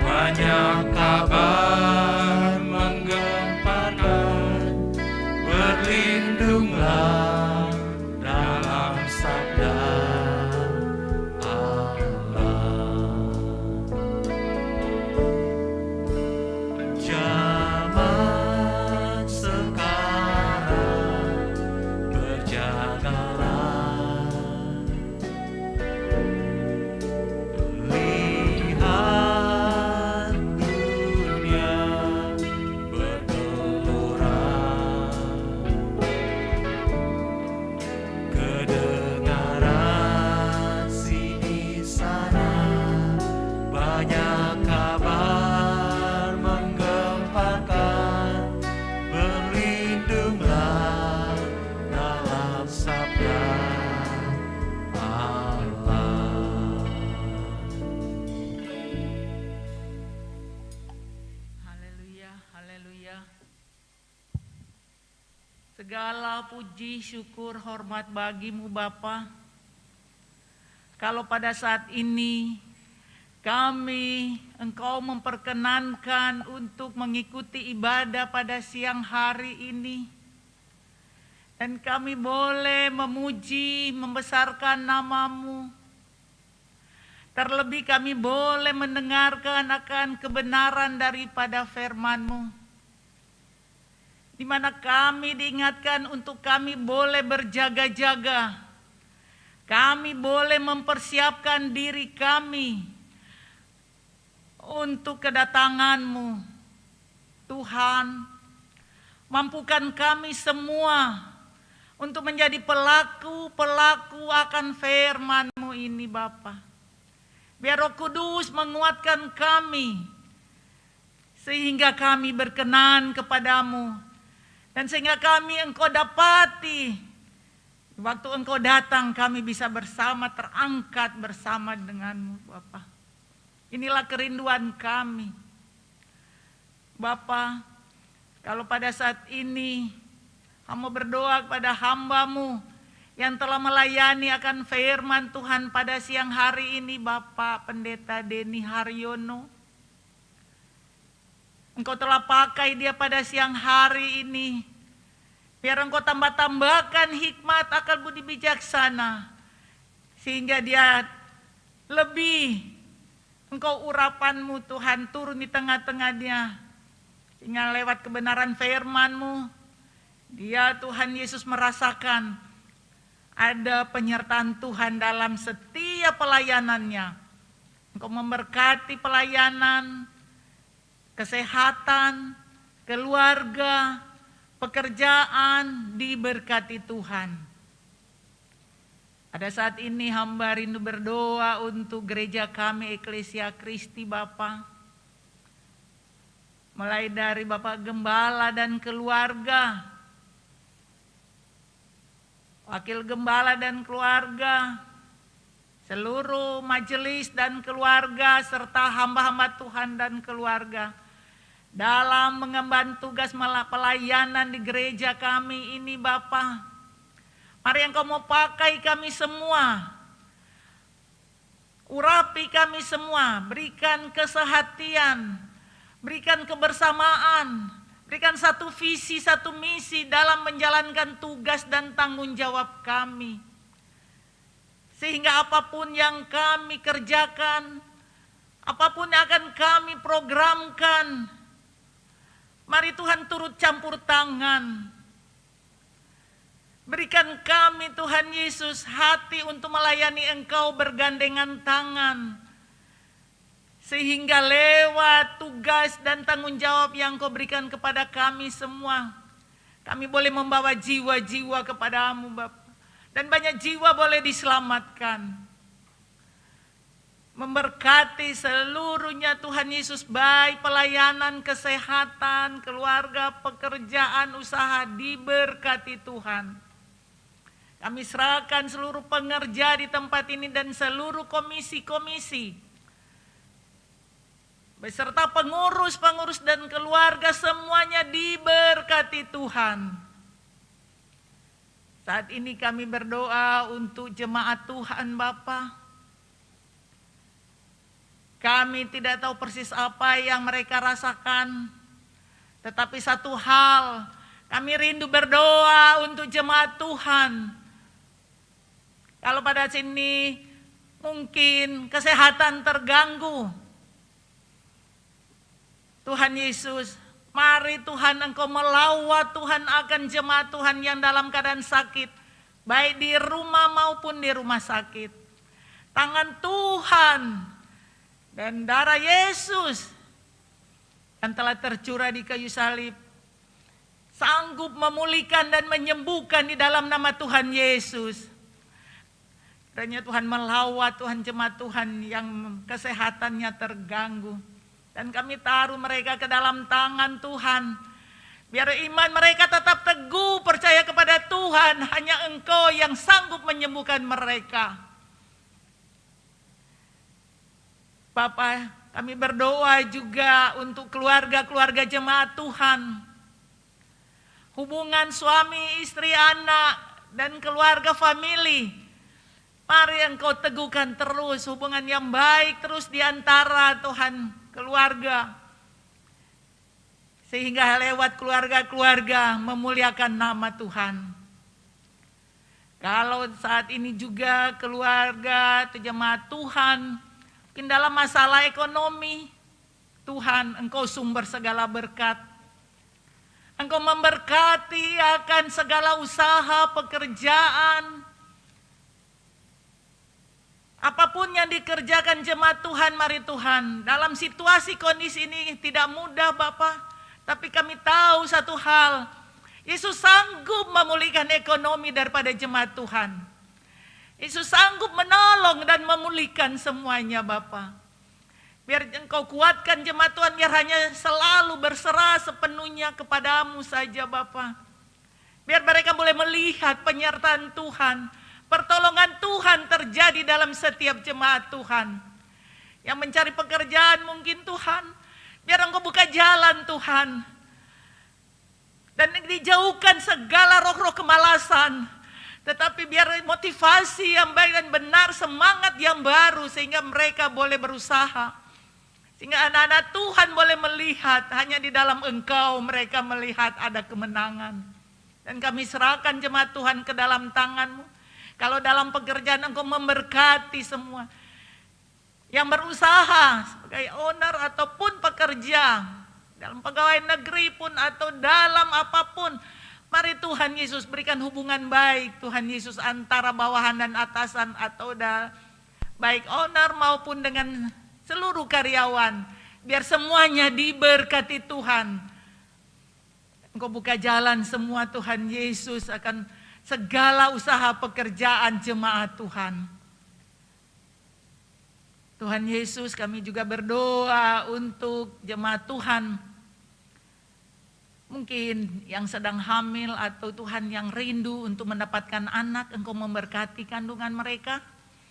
banyak kabar menggemparkan, berlindunglah dalam sabda Allah. Zaman sekarang berjagalah, lihat dunia bergelora, kedengaran sini sana banyak kabar menggemparkan, berlindunglah dalam sabda Allah. Haleluya, haleluya. Segala puji, syukur, hormat bagimu Bapa. Kalau pada saat ini Engkau memperkenankan untuk mengikuti ibadah pada siang hari ini. Dan kami boleh memuji, membesarkan nama-Mu. Terlebih kami boleh mendengarkan akan kebenaran daripada firman-Mu. Di mana kami diingatkan untuk kami boleh berjaga-jaga. Kami boleh mempersiapkan diri kami untuk kedatangan-Mu. Tuhan, mampukan kami semua untuk menjadi pelaku-pelaku akan firman-Mu ini Bapa. Biar Roh Kudus menguatkan kami sehingga kami berkenan kepadamu, dan sehingga kami Engkau dapati. Waktu Engkau datang kami bisa bersama, terangkat bersama denganmu Bapa. Inilah kerinduan kami Bapa. Kalau pada saat ini hamba berdoa kepada hamba-Mu yang telah melayani akan firman Tuhan pada siang hari ini, Bapak Pendeta Denny Haryono. Engkau telah pakai dia pada siang hari ini. Biar Engkau tambah-tambahkan hikmat, akal budi bijaksana, sehingga dia lebih Engkau urapan-Mu Tuhan turun di tengah-tengah dia. Sehingga lewat kebenaran firman-Mu, dia Tuhan Yesus merasakan ada penyertaan Tuhan dalam setiap pelayanannya. Engkau memberkati pelayanan, kesehatan, keluarga, pekerjaan, diberkati Tuhan. Pada saat ini hamba rindu berdoa untuk gereja kami Eklesia Kristi Bapa. Mulai dari Bapak Gembala dan keluarga, Wakil Gembala dan keluarga, seluruh majelis dan keluarga, serta hamba-hamba Tuhan dan keluarga, dalam mengemban tugas pelayanan di gereja kami ini Bapa. Mari Engkau mau pakai kami semua, urapi kami semua, berikan kesehatian, berikan kebersamaan, berikan satu visi, satu misi dalam menjalankan tugas dan tanggung jawab kami. Sehingga apapun yang kami kerjakan, apapun yang akan kami programkan, mari Tuhan turut campur tangan. Berikan kami Tuhan Yesus hati untuk melayani Engkau bergandengan tangan. Sehingga lewat tugas dan tanggung jawab yang Kau berikan kepada kami semua, kami boleh membawa jiwa-jiwa kepadamu Bapa. Dan banyak jiwa boleh diselamatkan. Memberkati seluruhnya Tuhan Yesus, baik pelayanan, kesehatan, keluarga, pekerjaan, usaha, diberkati Tuhan. Kami serahkan seluruh pengerja di tempat ini dan seluruh komisi-komisi, beserta pengurus-pengurus dan keluarga, semuanya diberkati Tuhan. Saat ini kami berdoa untuk jemaat Tuhan Bapa. Kami tidak tahu persis apa yang mereka rasakan, tetapi satu hal, kami rindu berdoa untuk jemaat Tuhan. Kalau pada sini mungkin kesehatan terganggu, Tuhan Yesus, mari Tuhan Engkau melawat Tuhan akan jemaat Tuhan yang dalam keadaan sakit, baik di rumah maupun di rumah sakit. Tangan Tuhan dan darah Yesus yang telah tercurah di kayu salib sanggup memulihkan dan menyembuhkan di dalam nama Tuhan Yesus. Kiranya Tuhan melawat Tuhan jemaat Tuhan yang kesehatannya terganggu. Dan kami taruh mereka ke dalam tangan Tuhan. Biar iman mereka tetap teguh, percaya kepada Tuhan. Hanya Engkau yang sanggup menyembuhkan mereka. Bapa, kami berdoa juga untuk keluarga-keluarga jemaat Tuhan. Hubungan suami, istri, anak, dan keluarga famili. Mari Engkau teguhkan terus hubungan yang baik terus di antara Tuhan keluarga. Sehingga lewat keluarga-keluarga memuliakan nama Tuhan. Kalau saat ini juga keluarga atau jemaat Tuhan mungkin dalam masalah ekonomi, Tuhan Engkau sumber segala berkat. Engkau memberkati akan segala usaha, pekerjaan, apapun yang dikerjakan jemaat Tuhan, mari Tuhan. Dalam situasi kondisi ini tidak mudah Bapak, tapi kami tahu satu hal, Yesus sanggup memulihkan ekonomi daripada jemaat Tuhan. Yesus sanggup menolong dan memulihkan semuanya Bapak. Biar Engkau kuatkan jemaat Tuhan, biar hanya selalu berserah sepenuhnya kepadamu saja Bapa. Biar mereka boleh melihat penyertaan Tuhan, pertolongan Tuhan terjadi dalam setiap jemaat Tuhan. Yang mencari pekerjaan mungkin Tuhan, biar Engkau buka jalan Tuhan. Dan dijauhkan segala roh-roh kemalasan. Tetapi biar motivasi yang baik dan benar, semangat yang baru sehingga mereka boleh berusaha. Sehingga anak-anak Tuhan boleh melihat, hanya di dalam Engkau mereka melihat ada kemenangan. Dan kami serahkan jemaat Tuhan ke dalam tangan-Mu. Kalau dalam pekerjaan Engkau memberkati semua. Yang berusaha sebagai owner ataupun pekerja. Dalam pegawai negeri pun atau dalam apapun. Mari Tuhan Yesus berikan hubungan baik Tuhan Yesus antara bawahan dan atasan atau baik owner maupun dengan seluruh karyawan, biar semuanya diberkati Tuhan. Engkau buka jalan semua Tuhan Yesus akan segala usaha pekerjaan jemaat Tuhan. Tuhan Yesus, kami juga berdoa untuk jemaat Tuhan. Mungkin yang sedang hamil atau Tuhan yang rindu untuk mendapatkan anak, Engkau memberkati kandungan mereka.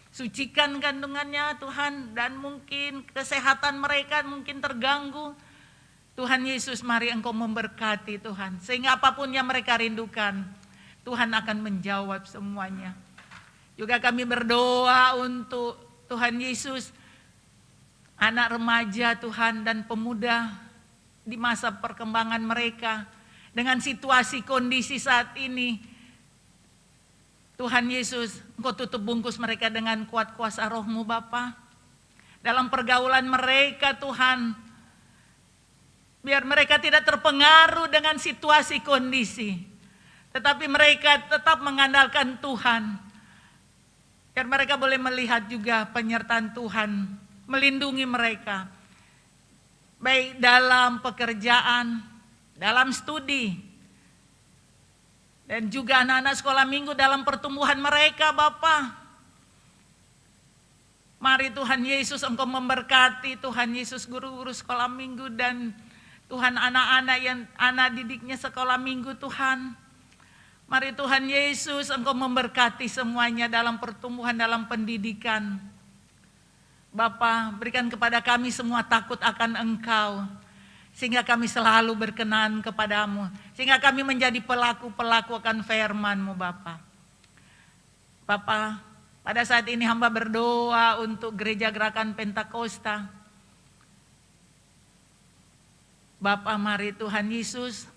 Sucikan kandungannya Tuhan, dan mungkin kesehatan mereka mungkin terganggu. Tuhan Yesus, mari Engkau memberkati Tuhan. Sehingga apapun yang mereka rindukan, Tuhan akan menjawab semuanya. Juga kami berdoa untuk Tuhan Yesus, anak remaja Tuhan dan pemuda di masa perkembangan mereka. Dengan situasi kondisi saat ini, Tuhan Yesus, Engkau tutup bungkus mereka dengan kuat kuasa roh-Mu Bapa. Dalam pergaulan mereka Tuhan, biar mereka tidak terpengaruh dengan situasi kondisi. Tetapi mereka tetap mengandalkan Tuhan. Biar mereka boleh melihat juga penyertaan Tuhan, melindungi mereka. Baik dalam pekerjaan, dalam studi, dan juga anak-anak sekolah minggu dalam pertumbuhan mereka Bapa. Mari Tuhan Yesus Engkau memberkati Tuhan Yesus guru-guru sekolah minggu dan Tuhan anak-anak yang anak didiknya sekolah minggu Tuhan. Mari Tuhan Yesus Engkau memberkati semuanya dalam pertumbuhan, dalam pendidikan. Bapa, berikan kepada kami semua takut akan Engkau. Sehingga kami selalu berkenan kepadamu. Sehingga kami menjadi pelaku-pelaku akan firman-Mu Bapa. Bapa, pada saat ini hamba berdoa untuk gereja Gerakan Pentakosta. Bapa, mari Tuhan Yesus,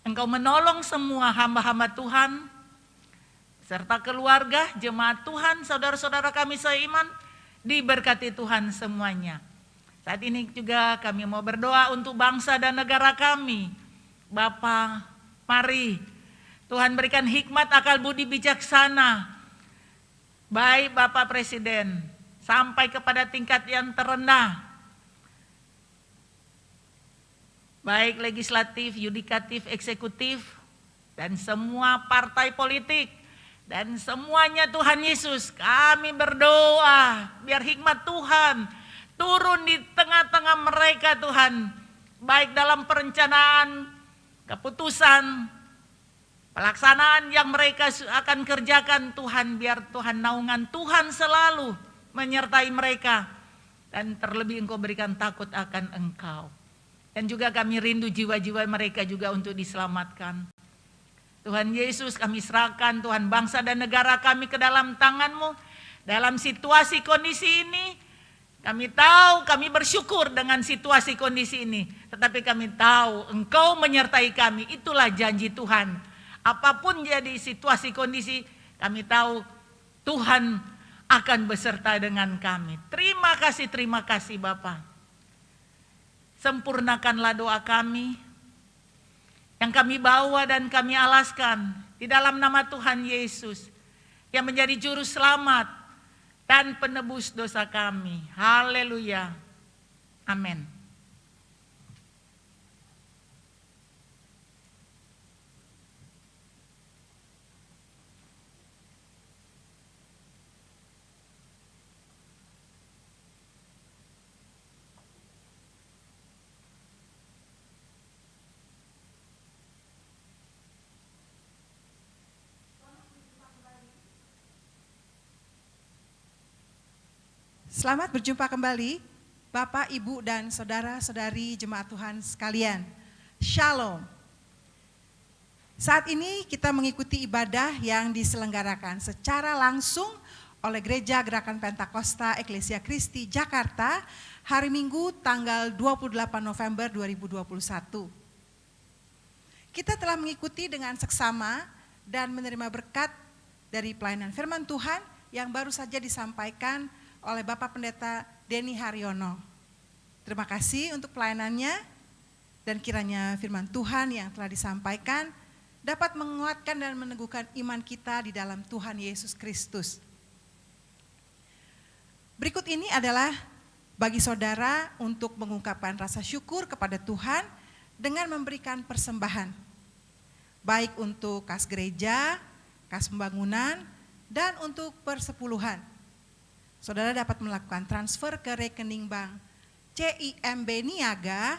Engkau menolong semua hamba-hamba Tuhan, serta keluarga, jemaat Tuhan, saudara-saudara kami seiman, diberkati Tuhan semuanya. Saat ini juga kami mau berdoa untuk bangsa dan negara kami. Bapa, mari Tuhan berikan hikmat, akal budi bijaksana. Baik Bapak Presiden, sampai kepada tingkat yang terendah. Baik legislatif, yudikatif, eksekutif, dan semua partai politik. Dan semuanya Tuhan Yesus, kami berdoa biar hikmat Tuhan turun di tengah-tengah mereka Tuhan. Baik dalam perencanaan, keputusan, pelaksanaan yang mereka akan kerjakan Tuhan. Biar Tuhan naungan Tuhan selalu menyertai mereka. Dan terlebih Engkau berikan takut akan Engkau. Dan juga kami rindu jiwa-jiwa mereka juga untuk diselamatkan. Tuhan Yesus, kami serahkan Tuhan bangsa dan negara kami ke dalam tangan-Mu. Dalam situasi kondisi ini, kami tahu, kami bersyukur dengan situasi kondisi ini. Tetapi kami tahu Engkau menyertai kami, itulah janji Tuhan. Apapun jadi situasi kondisi, kami tahu Tuhan akan beserta dengan kami. Terima kasih Bapa. Sempurnakanlah doa kami yang kami bawa dan kami alaskan di dalam nama Tuhan Yesus yang menjadi juru selamat dan penebus dosa kami. Haleluya. Amin. Selamat berjumpa kembali Bapak, Ibu, dan saudara-saudari jemaat Tuhan sekalian. Shalom. Saat ini kita mengikuti ibadah yang diselenggarakan secara langsung oleh Gereja Gerakan Pentakosta Eklesia Kristi Jakarta hari Minggu tanggal 28 November 2021. Kita telah mengikuti dengan seksama dan menerima berkat dari pelayanan firman Tuhan yang baru saja disampaikan oleh Bapak Pendeta Denny Haryono. Terima kasih untuk pelayanannya dan kiranya firman Tuhan yang telah disampaikan dapat menguatkan dan meneguhkan iman kita di dalam Tuhan Yesus Kristus. Berikut ini adalah bagi saudara untuk mengungkapkan rasa syukur kepada Tuhan dengan memberikan persembahan, baik untuk kas gereja, kas pembangunan, dan untuk persepuluhan. Saudara dapat melakukan transfer ke rekening bank CIMB Niaga,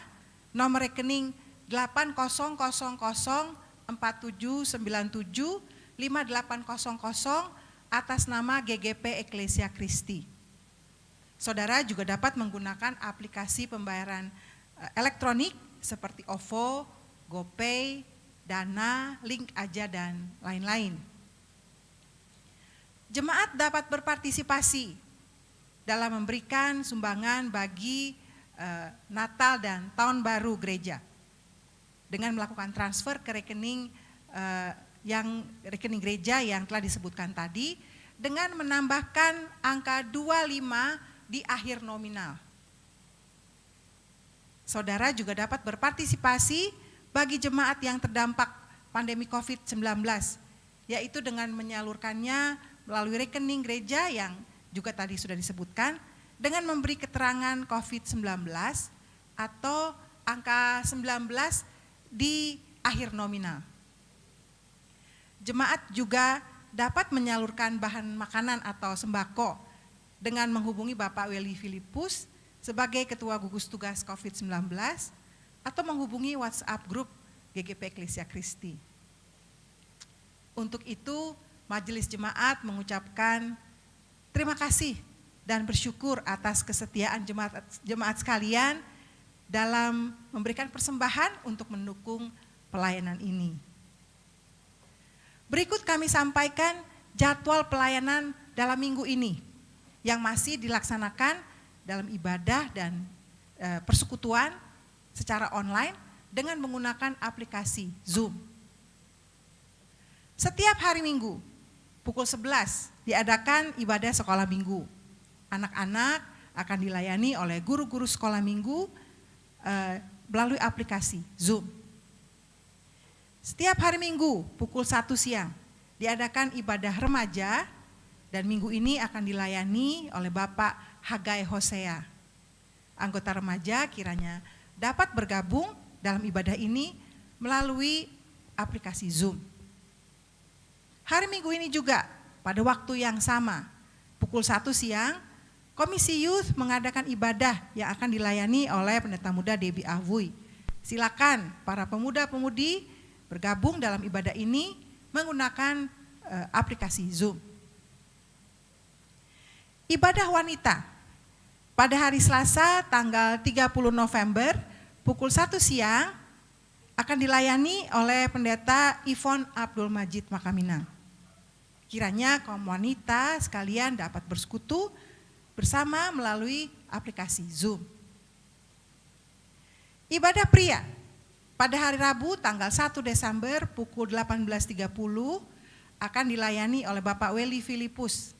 nomor rekening 800047975800 atas nama GGP Eklesia Kristi. Saudara juga dapat menggunakan aplikasi pembayaran elektronik seperti OVO, GoPay, Dana, Link Aja, dan lain-lain. Jemaat dapat berpartisipasi dalam memberikan sumbangan bagi Natal dan Tahun Baru gereja dengan melakukan transfer ke rekening rekening gereja yang telah disebutkan tadi dengan menambahkan angka 25 di akhir nominal. Saudara juga dapat berpartisipasi bagi jemaat yang terdampak pandemi COVID-19, yaitu dengan menyalurkannya melalui rekening gereja yang juga tadi sudah disebutkan, dengan memberi keterangan COVID-19 atau angka 19 di akhir nominal. Jemaat juga dapat menyalurkan bahan makanan atau sembako dengan menghubungi Bapak Weli Filipus sebagai Ketua Gugus Tugas COVID-19 atau menghubungi WhatsApp grup GGP Eklesia Kristi. Untuk itu, Majelis Jemaat mengucapkan terima kasih dan bersyukur atas kesetiaan jemaat sekalian dalam memberikan persembahan untuk mendukung pelayanan ini. Berikut kami sampaikan jadwal pelayanan dalam minggu ini yang masih dilaksanakan dalam ibadah dan persekutuan secara online dengan menggunakan aplikasi Zoom. Setiap hari Minggu pukul 11 diadakan ibadah sekolah minggu. Anak-anak akan dilayani oleh guru-guru sekolah minggu melalui aplikasi Zoom. Setiap hari Minggu pukul 1 siang diadakan ibadah remaja dan minggu ini akan dilayani oleh Bapak Hagai Hosea. Anggota remaja kiranya dapat bergabung dalam ibadah ini melalui aplikasi Zoom. Hari Minggu ini juga pada waktu yang sama, pukul 1 siang, Komisi Youth mengadakan ibadah yang akan dilayani oleh Pendeta Muda Debbie Avui. Silakan para pemuda-pemudi bergabung dalam ibadah ini menggunakan aplikasi Zoom. Ibadah wanita pada hari Selasa tanggal 30 November pukul 1 siang akan dilayani oleh Pendeta Ivon Abdul Majid Makaminang. Kiranya kaum wanita sekalian dapat bersekutu bersama melalui aplikasi Zoom. Ibadah pria pada hari Rabu tanggal 1 Desember pukul 18.30 akan dilayani oleh Bapak Weli Filipus.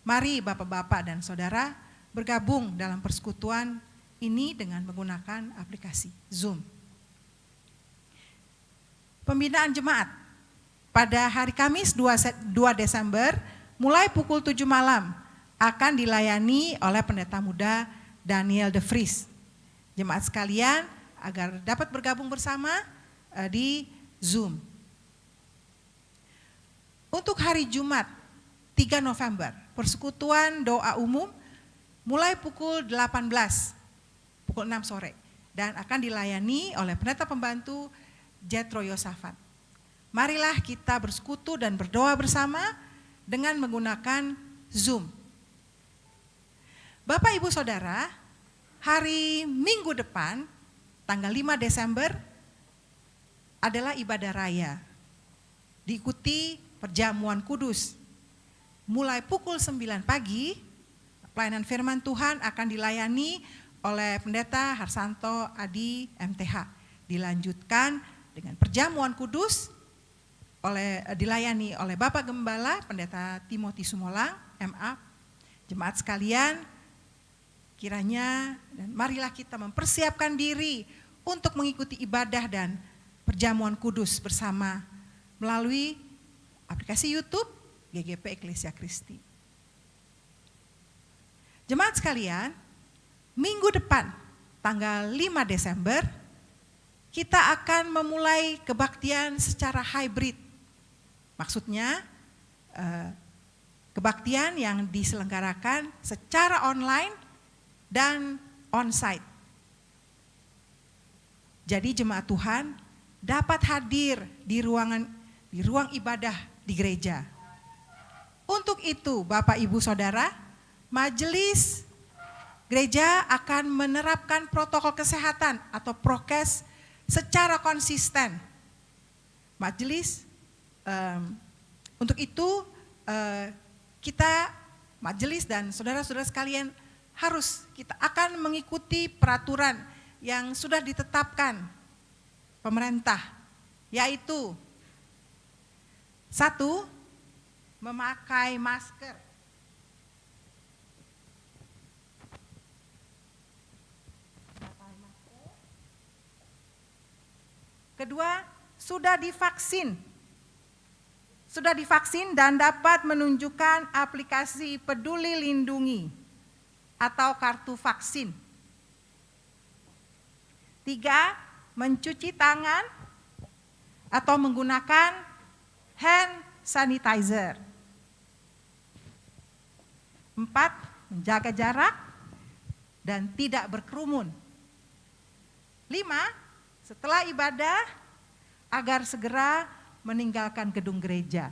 Mari Bapak-Bapak dan Saudara bergabung dalam persekutuan ini dengan menggunakan aplikasi Zoom. Pembinaan jemaat pada hari Kamis 2 Desember mulai pukul 7 malam akan dilayani oleh Pendeta Muda Daniel De Vries. Jemaat sekalian agar dapat bergabung bersama di Zoom. Untuk hari Jumat 3 November, persekutuan doa umum mulai pukul 18, pukul 6 sore dan akan dilayani oleh pendeta pembantu Jethro Yosafat. Marilah kita bersekutu dan berdoa bersama dengan menggunakan Zoom. Bapak Ibu Saudara, hari Minggu depan, tanggal 5 Desember adalah ibadah raya. Diikuti perjamuan kudus. Mulai pukul 9 pagi, pelayanan firman Tuhan akan dilayani oleh Pendeta Harsanto Adi MTH. Dilanjutkan dengan perjamuan kudus dilayani oleh Bapak Gembala Pendeta Timothy Sumolang, MA. Jemaat sekalian, kiranya dan marilah kita mempersiapkan diri untuk mengikuti ibadah dan perjamuan kudus bersama melalui aplikasi YouTube GGP Eklesia Kristi. Jemaat sekalian, minggu depan tanggal 5 Desember kita akan memulai kebaktian secara hybrid. Maksudnya kebaktian yang diselenggarakan secara online dan onsite. Jadi jemaat Tuhan dapat hadir di ruang ibadah di gereja. Untuk itu Bapak Ibu Saudara, majelis gereja akan menerapkan protokol kesehatan atau prokes secara konsisten. Majelis untuk itu kita majelis dan saudara-saudara sekalian kita akan mengikuti peraturan yang sudah ditetapkan pemerintah, yaitu 1. Memakai masker. 2. Sudah divaksin dan dapat menunjukkan aplikasi Peduli Lindungi atau kartu vaksin. 3. Mencuci tangan atau menggunakan hand sanitizer. 4. Menjaga jarak dan tidak berkerumun. 5. Setelah ibadah agar segera meninggalkan gedung gereja.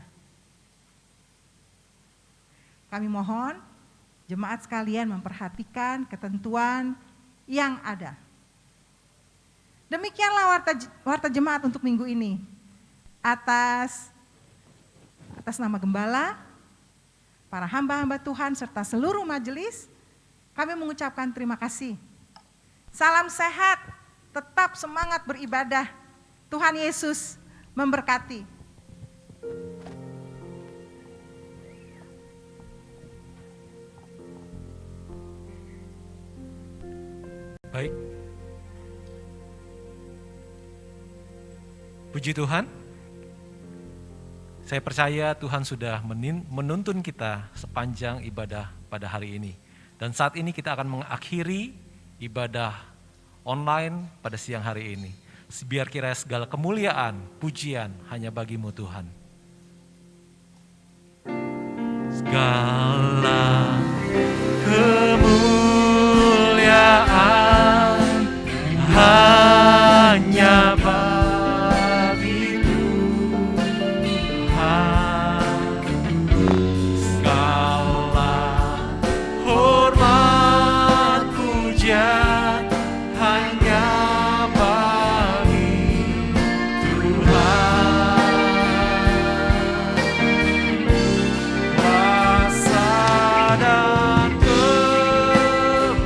Kami mohon jemaat sekalian memperhatikan ketentuan yang ada. Demikianlah warta jemaat untuk minggu ini. Atas nama Gembala, para hamba-hamba Tuhan serta seluruh majelis, kami mengucapkan terima kasih. Salam sehat, tetap semangat beribadah. Tuhan Yesus memberkati. Baik. Puji Tuhan. Saya percaya Tuhan sudah menuntun kita sepanjang ibadah pada hari ini. Dan saat ini kita akan mengakhiri ibadah online pada siang hari ini. Biar kiranya segala kemuliaan, pujian hanya bagi-Mu Tuhan. Segala kemuliaan hanya bagi Tuhan. Segala hormat pujian hanya bagi Tuhan. Kuasa dan kemuliaan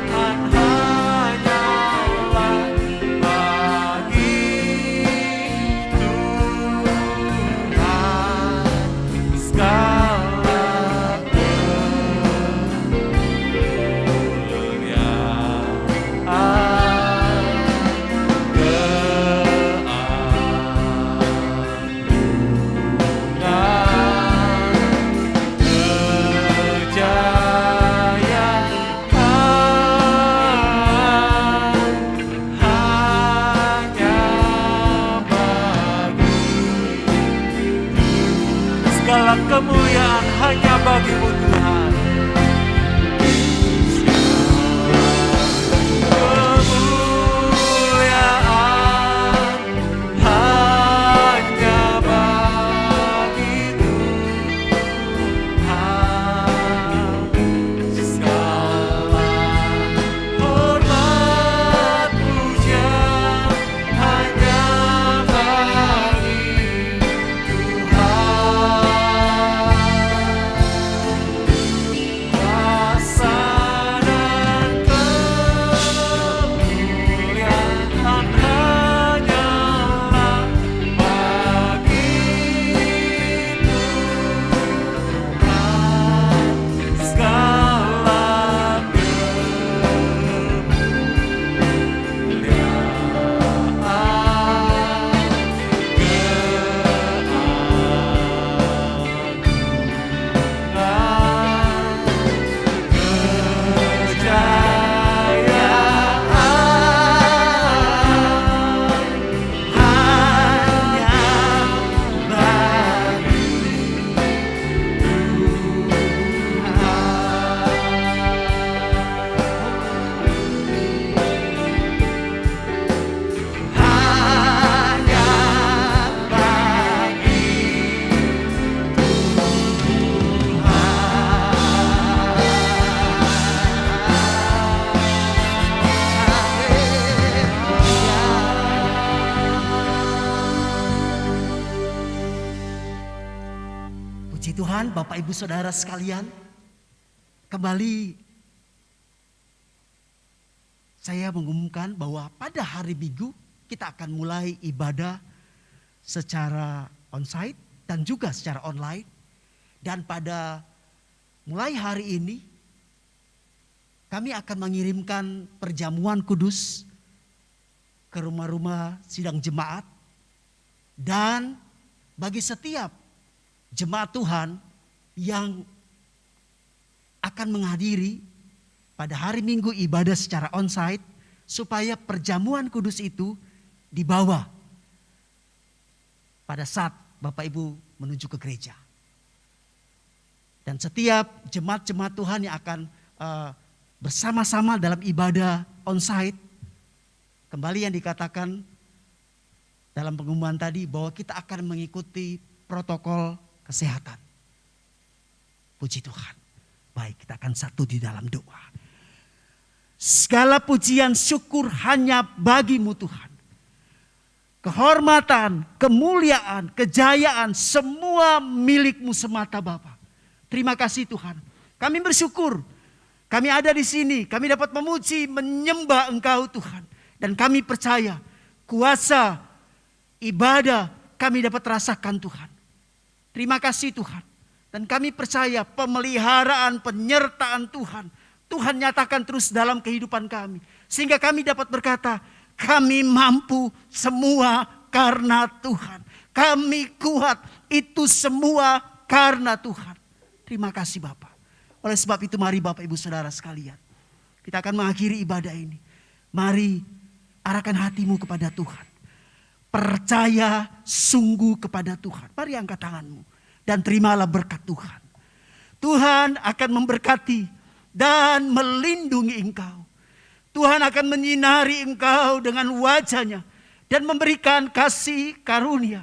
hanyalah bagi Tuhan. Segala kemuliaan hanya bagi-Mu Tuhan. Kemuliaan hanya bagi Tuhan. Tuhan, Bapak Ibu Saudara sekalian, kembali saya mengumumkan bahwa pada hari Minggu kita akan mulai ibadah secara onsite dan juga secara online. Dan pada mulai hari ini kami akan mengirimkan perjamuan kudus ke rumah-rumah sidang jemaat. Dan bagi setiap jemaat Tuhan yang akan menghadiri pada hari Minggu ibadah secara onsite, supaya perjamuan kudus itu dibawa pada saat Bapak Ibu menuju ke gereja. Dan setiap jemaat-jemaat Tuhan yang akan bersama-sama dalam ibadah onsite, kembali yang dikatakan dalam pengumuman tadi bahwa kita akan mengikuti protokol kesehatan. Puji Tuhan. Baik, kita akan satu di dalam doa. Segala pujian syukur hanya bagimu Tuhan. Kehormatan, kemuliaan, kejayaan semua milikmu semata Bapa. Terima kasih Tuhan. Kami bersyukur. Kami ada di sini. Kami dapat memuji, menyembah Engkau Tuhan. Dan kami percaya kuasa ibadah kami dapat rasakan Tuhan. Terima kasih Tuhan. Dan kami percaya pemeliharaan, penyertaan Tuhan. Tuhan nyatakan terus dalam kehidupan kami. Sehingga kami dapat berkata, kami mampu semua karena Tuhan. Kami kuat itu semua karena Tuhan. Terima kasih Bapak. Oleh sebab itu mari Bapak Ibu Saudara sekalian. Kita akan mengakhiri ibadah ini. Mari arahkan hatimu kepada Tuhan. Percaya sungguh kepada Tuhan. Mari angkat tanganmu. Dan terimalah berkat Tuhan. Tuhan akan memberkati dan melindungi engkau. Tuhan akan menyinari engkau dengan wajahnya. Dan memberikan kasih karunia.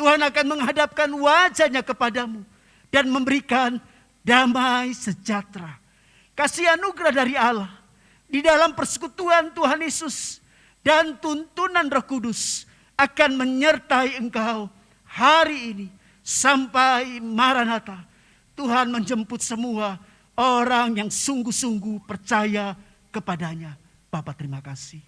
Tuhan akan menghadapkan wajahnya kepadamu. Dan memberikan damai sejahtera. Kasih anugerah dari Allah. Di dalam persekutuan Tuhan Yesus. Dan tuntunan Roh Kudus. Akan menyertai engkau hari ini. Sampai Maranatha. Tuhan menjemput semua orang yang sungguh-sungguh percaya kepadanya. Bapa terima kasih.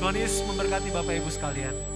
Tuhan Yesus memberkati Bapak Ibu sekalian.